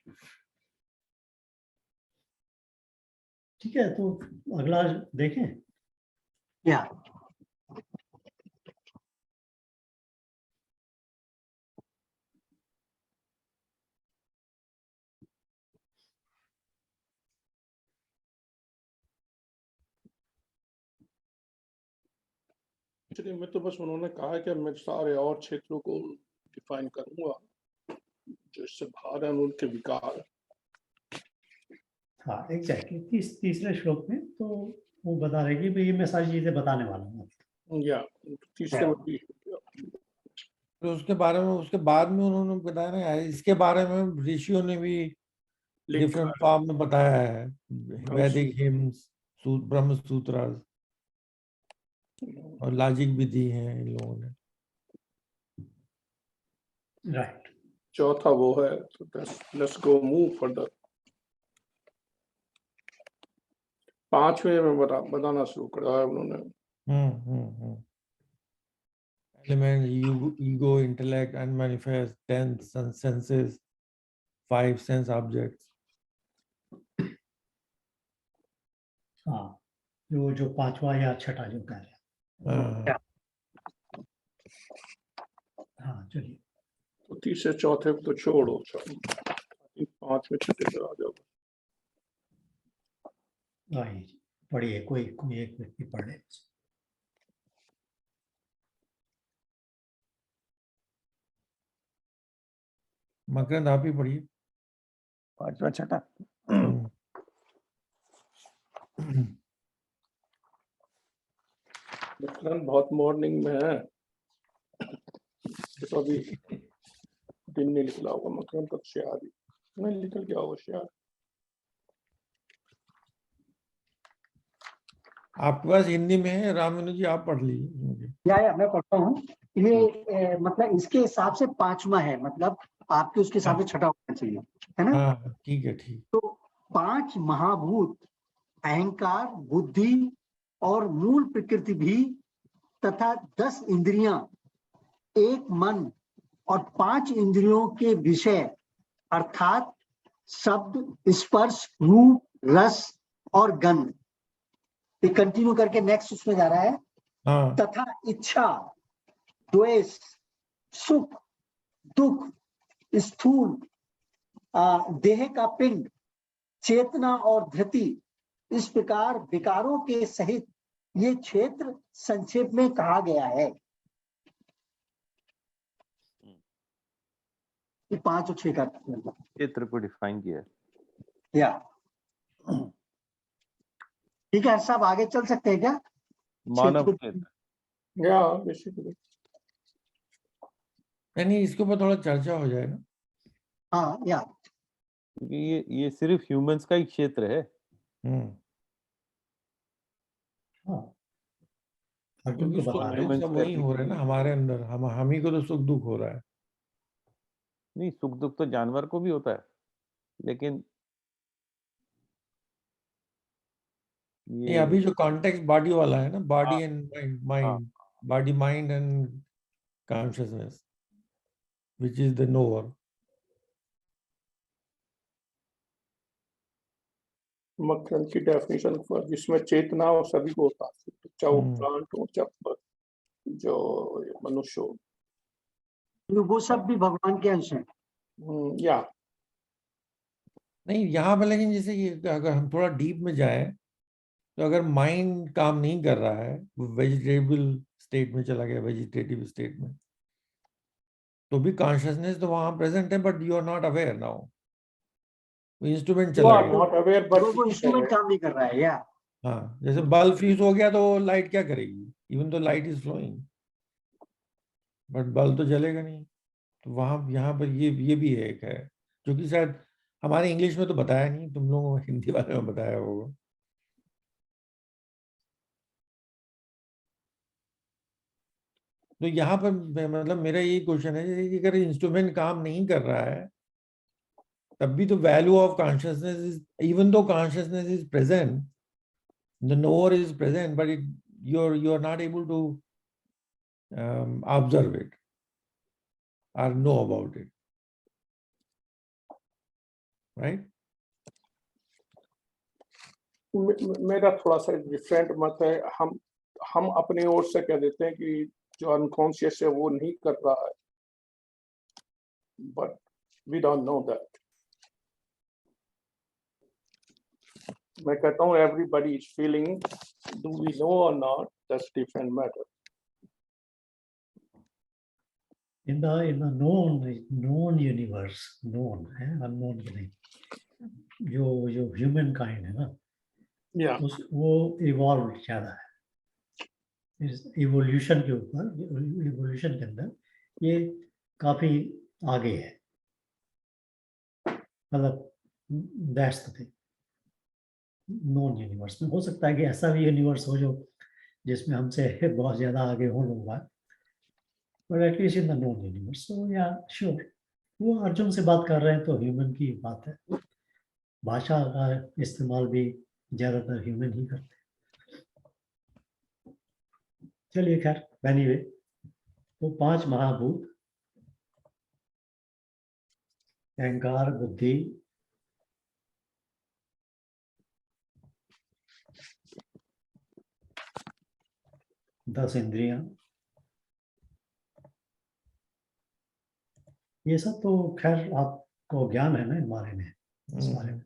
Speaker 3: ठीक है, तो अगला देखें।
Speaker 5: या
Speaker 1: चलिए, मैं तो बस उन्होंने कहा है कि मैं सारे और क्षेत्रों को डिफाइन करूंगा जो इससे बाहर है, उनके विकार।
Speaker 3: हाँ एग्जैक्टली, तीसरे श्लोक में तो वो बता रहे कि भाई ये मैं सारी चीजें बताने वाला हूँ।
Speaker 1: या तीसरे में भी
Speaker 4: तो उसके बारे में उसके बाद में उन्होंने बताया ना, इसके बारे में ऋषियों ने भी डिफरेंट फॉर्म में बताया है। वैदिक हिम्स, ब्रह्म सूत्र और लॉजिक भी दी है इन लोगों ने।
Speaker 3: राइट।
Speaker 1: चौथा वो है, तो लेट्स गो मूव फर्दर। पांचवें में बताना शुरू करा है उन्होंने।
Speaker 4: Element, ego, intellect, unmanifest, 10 senses, 5 sense objects.
Speaker 3: हाँ, जो पांचवा या छठा जो कह रहे हैं। हाँ चलिए,
Speaker 1: तो तीसरे चौथे को तो छोड़ो, पांचवें छठे पे आ जाओ।
Speaker 3: पढ़िए, कोई एक व्यक्ति पढ़ ले।
Speaker 4: मकरंद आप ही पढ़िए।
Speaker 7: पांचवा छठा।
Speaker 1: मकरंद बहुत मॉर्निंग में है, तो अभी दिन नहीं निकला होगा। मकरंद तक शायद ही नहीं निकल गया होगा शायद।
Speaker 4: आपके पास हिंदी में है, रामनु जी आप पढ़ लीजिए।
Speaker 5: या मैं पढ़ता हूँ। ये मतलब इसके हिसाब से पांचवा है, मतलब आपके उसके हिसाब से छठा होना चाहिए, है ना?
Speaker 4: हाँ ठीक है, ठीक।
Speaker 5: तो 5 महाभूत, अहंकार, बुद्धि और मूल प्रकृति भी, तथा 10 इंद्रियां, 1 मन और 5 इंद्रियों के विषय अर्थात शब्द, स्पर्श, रूप, रस और गंध। ये कंटिन्यू करके नेक्स्ट उसमें जा रहा है।
Speaker 4: हाँ।
Speaker 5: तथा इच्छा, द्वेष, सुख, दुख, स्थूल, देह का पिंड, चेतना और धृति, इस प्रकार विकारों के सहित ये क्षेत्र संक्षेप में कहा गया है। ये 5 और 6 का
Speaker 2: क्षेत्र को डिफाइन किया है।
Speaker 5: या ठीक है, सब आगे चल सकते हैं क्या?
Speaker 2: मानव क्षेत्र
Speaker 1: या बेसिकली
Speaker 4: नहीं, इसके ऊपर थोड़ा चर्चा हो जाए ना।
Speaker 5: हाँ, या
Speaker 2: क्योंकि ये सिर्फ ह्यूमंस का ही क्षेत्र है।
Speaker 4: क्योंकि सुख दुख सब वही हो रहा है ना हमारे अंदर, हम ही को तो सुख दुख हो रहा है।
Speaker 2: नहीं, सुख दुख तो जानवर को भी होता है, लेकिन
Speaker 4: ये
Speaker 2: ये
Speaker 4: अभी जो कॉन्टेक्स्ट बॉडी वाला है ना, बॉडी
Speaker 2: हाँ,
Speaker 4: and mind, body mind and consciousness, which is the knower.
Speaker 1: मक्खन की डेफिनेशन पर जिसमें चेतना और सभी को होता है, चाहे वो प्लांट हो चाहे जो मनुष्य हो,
Speaker 5: वो सब भी भगवान के अंश हैं।
Speaker 1: या
Speaker 4: नहीं यहाँ पर, लेकिन जैसे ये अगर हम थोड़ा डीप में जाए तो अगर माइंड काम नहीं कर रहा है, वेजिटेबल स्टेट में चला गया, वेजिटेटिव स्टेट में, तो भी कॉन्शियसनेस तो वहां प्रेजेंट है, but you are not aware now. Instrument
Speaker 1: you
Speaker 4: चला
Speaker 1: are
Speaker 4: गया।
Speaker 1: not aware but
Speaker 5: वो इंस्ट्रूमेंट काम नहीं कर रहा है, या
Speaker 4: हाँ, जैसे बल्ब फ्यूज हो गया तो लाइट क्या करेगी, इवन तो light is flowing, but bulb तो जलेगा नहीं। तो वहां यहाँ पर ये भी एक है, जो कि शायद हमारे इंग्लिश में तो बताया नहीं, तुम लोगों को हिंदी वाले में बताया होगा। तो यहाँ पर मतलब मेरा यही क्वेश्चन है कि अगर इंस्ट्रूमेंट काम नहीं कर रहा है, तब भी तो value of consciousness is, even though consciousness is present, the knower is present, but it you are not able to observe it or know about it, right?
Speaker 1: मेरा थोड़ा सा डिफरेंट मत है। हम अपनी ओर से कह देते हैं कि जो अनकॉन्शियस है वो नहीं कर रहा है, but we don't know that. मैं कहता हूँ everybody is feeling, do we know or not, that's different matter.
Speaker 3: in the known universe, known है, unknown के नहीं, जो ह्यूमन काइंड है ना,
Speaker 1: या
Speaker 3: वो इवॉल्व ज्यादा है। इवोल्यूशन के ऊपर, इवोल्यूशन के अंदर ये काफी आगे है, मतलब that's the thing. Non universe में हो सकता है कि ऐसा भी यूनिवर्स हो जो जिसमें हमसे बहुत ज्यादा आगे हो लोग, but at least in the known universe. So yeah sure, वो अर्जुन से बात कर रहे हैं तो ह्यूमन की बात है, भाषा का इस्तेमाल भी ज्यादातर ह्यूमन ही करते हैं। चलिए खैर, एनीवे, वो 5 महाभूत, अहंकार, बुद्धि, दस इंद्रियां, ये सब तो खैर आपको ज्ञान है ना इन बारे में, इस बारे में।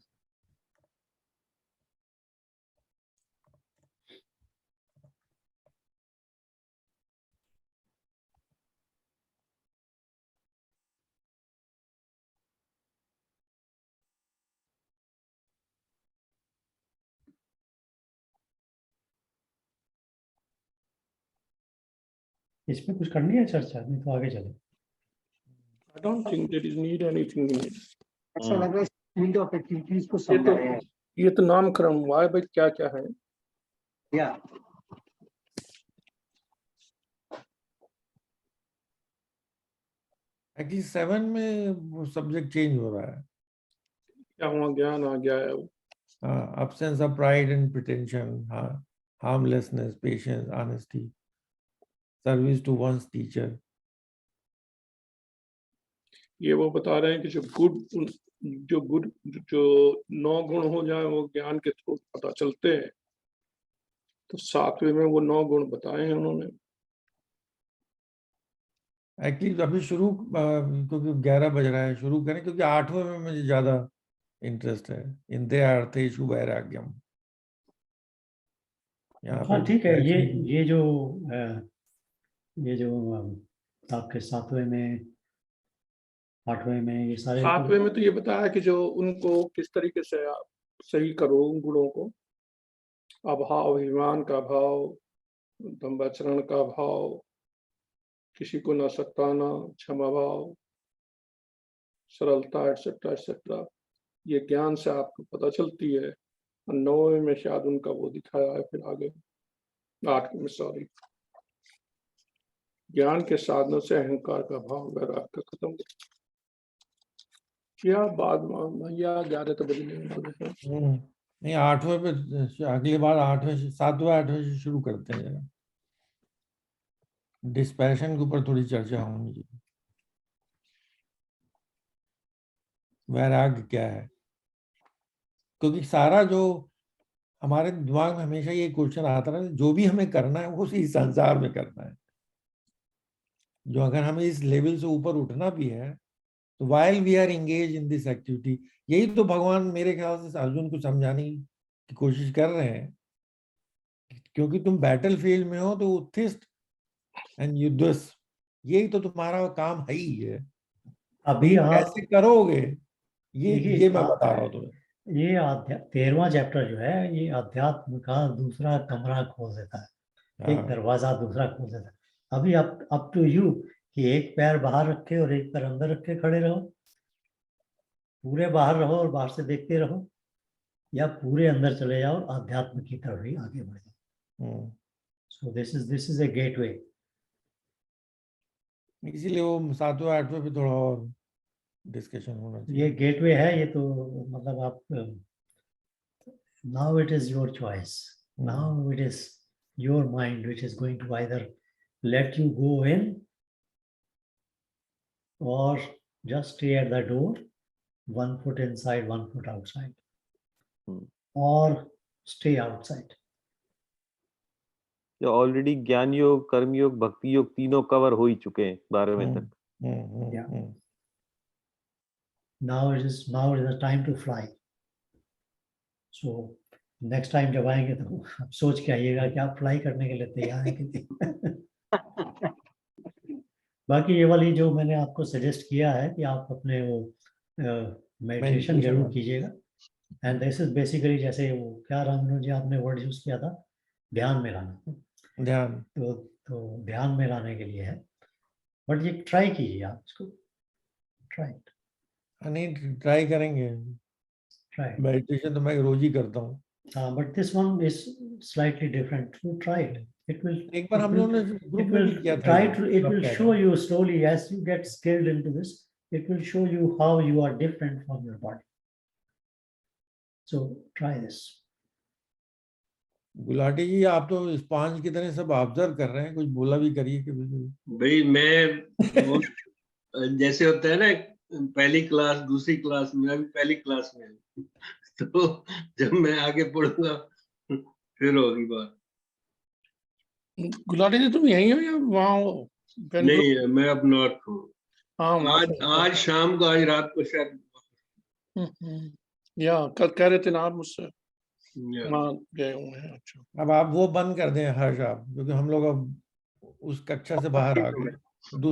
Speaker 3: इसमें कुछ करनी है चर्चा, नहीं तो आगे चले।
Speaker 1: I don't think there is need anything in it.
Speaker 5: ऐसा लग रहा है फील्ड ऑफ एक्टिविटीज को समझाया है।
Speaker 1: ये तो नामकरण हुआ है भाई, क्या क्या है।
Speaker 5: या
Speaker 4: एक्चुअली 7 में सब्जेक्ट चेंज हो रहा है।
Speaker 1: क्या हुआ, ज्ञान आ गया है।
Speaker 4: absence of pride and pretension, harmlessness, patience, honesty, service to one's teacher.
Speaker 1: ये वो बता रहे हैं कि जो 9 गुण हो जाए वो ज्ञान के थ्रू पता चलते हैं। तो 7वें में वो 9 गुण बताए हैं उन्होंने।
Speaker 4: एक्चुअली अभी शुरू, क्योंकि 11 बज रहा है, शुरू करें, क्योंकि 8वें में मुझे ज्यादा इंटरेस्ट है। इंद्रिय अर्थेषु वैराग्यम।
Speaker 3: हाँ ठीक है, ये जो आपके 7वें में, 8वें में, ये सारे
Speaker 1: 7वें में तो ये बताया कि जो उनको किस तरीके से आप सही करो उन गुणों को। अभाव, अभिमान का भाव, दंभाचरण का भाव, किसी को न सताना, क्षमा भाव, सरलता, एटसेट्रा एटसेट्रा, ये ज्ञान से आपको पता चलती है। 9वें में शायद उनका वो दिखाया है। फिर आगे 8 में, सॉरी, ज्ञान के साधनों से अहंकार का भाव, वैराग का खत्म किया। बाद में या 11 तो बजने वाले हैं।
Speaker 4: नहीं, 8वें पे अगली बार 8वें से 7वें 8वें से शुरू करते हैं जरा। डिस्पैशन के ऊपर थोड़ी चर्चा होनी चाहिए। वैराग्य क्या है? क्योंकि सारा जो हमारे दिमाग में हमेशा ये क्वेश्चन आता है, जो भी हमें करना है वो इस संसार में करना है। जो अगर हमें इस लेवल से ऊपर उठना भी है तो while we are engaged in this activity, यही तो भगवान मेरे ख्याल से अर्जुन को समझाने की कोशिश कर रहे हैं। क्योंकि तुम बैटल फील्ड में हो तो उत्थिष्ट एंड युद्धस्व, यही तो तुम्हारा काम है ही है।
Speaker 3: अभी
Speaker 4: तुम
Speaker 3: आप
Speaker 4: कैसे करोगे ये
Speaker 3: देखिए,
Speaker 4: मैं बता रहा हूँ तुम्हें।
Speaker 3: ये 13वां चैप्टर जो है ये अध्यात्म का दूसरा कमरा खोल देता है, एक
Speaker 4: हाँ,
Speaker 3: दरवाजा दूसरा खोल देता है। अभी अप टू यू कि एक पैर बाहर रखे और एक पैर अंदर रखे खड़े रहो, पूरे बाहर रहो और बाहर से देखते रहो, या पूरे अंदर चले जाओ और अध्यात्म की तरफ ही आगे बढ़ जाओ। सो दिस इज ए गेटवे।
Speaker 4: इसीलिए वो 7वें 8वें पे थोड़ा और डिस्कशन होना चाहिए।
Speaker 3: ये गेटवे है, ये तो मतलब आप now it is your choice. Now it is your mind which is going to either let you go in or just stay at the door, 1 foot inside, 1 foot outside, or stay outside.
Speaker 2: जो already ज्ञान योग, कर्म योग, भक्ति योग तीनों cover हो ही चुके हैं 12वें तक।
Speaker 3: Yeah. Now it is the time to fly. So next time जब आएंगे तो आप सोच के आइएगा कि आप फ्लाई करने के लिए तैयार हैं कि नहीं। बाकी ये वाली जो मैंने आपको सजेस्ट किया है कि आप अपने वो मेडिटेशन जरूर कीजिएगा। एंड दिस इज बेसिकली जैसे वो क्या रामनु जी आपने वर्ड यूज किया था, ध्यान में लाना।
Speaker 4: ध्यान
Speaker 3: तो ध्यान में लाने के लिए है, बट ये ट्राई कीजिए आप इसको,
Speaker 4: नहीं ट्राई करेंगे। मेडिटेशन तो मैं रोज ही करता हूँ।
Speaker 3: but this one is slightly different. You try it. It will.
Speaker 4: एक बार हम लोगों ने ग्रुप में भी किया था।
Speaker 3: Try to. It will show you slowly as you get skilled into this. It will show you how you are different from your body. So try this.
Speaker 4: Gulati जी, आप तो स्पॉन्ज की तरह सब ऑब्जर्व कर रहे हैं, कुछ बोला भी करिए कि
Speaker 8: भाई मैं वो जैसे होता है ना पहली क्लास दूसरी क्लास में, अभी पहली क्लास में तो जब मैं आगे पढ़ूंगा फिर होगी बात।
Speaker 1: गुलाटी जी तुम यहीं हो या वहाँ हो?
Speaker 8: नहीं, मैं अब नॉर्थ हूँ। आज शाम को, आज रात को शायद।
Speaker 1: या कल कह रहे थे ना आप मुझसे वहाँ गए हुए हैं। अच्छा,
Speaker 4: अब आप वो बंद कर दें हर्ष आप, क्योंकि हम लोग अब उस कक्षा से बाहर आ गए।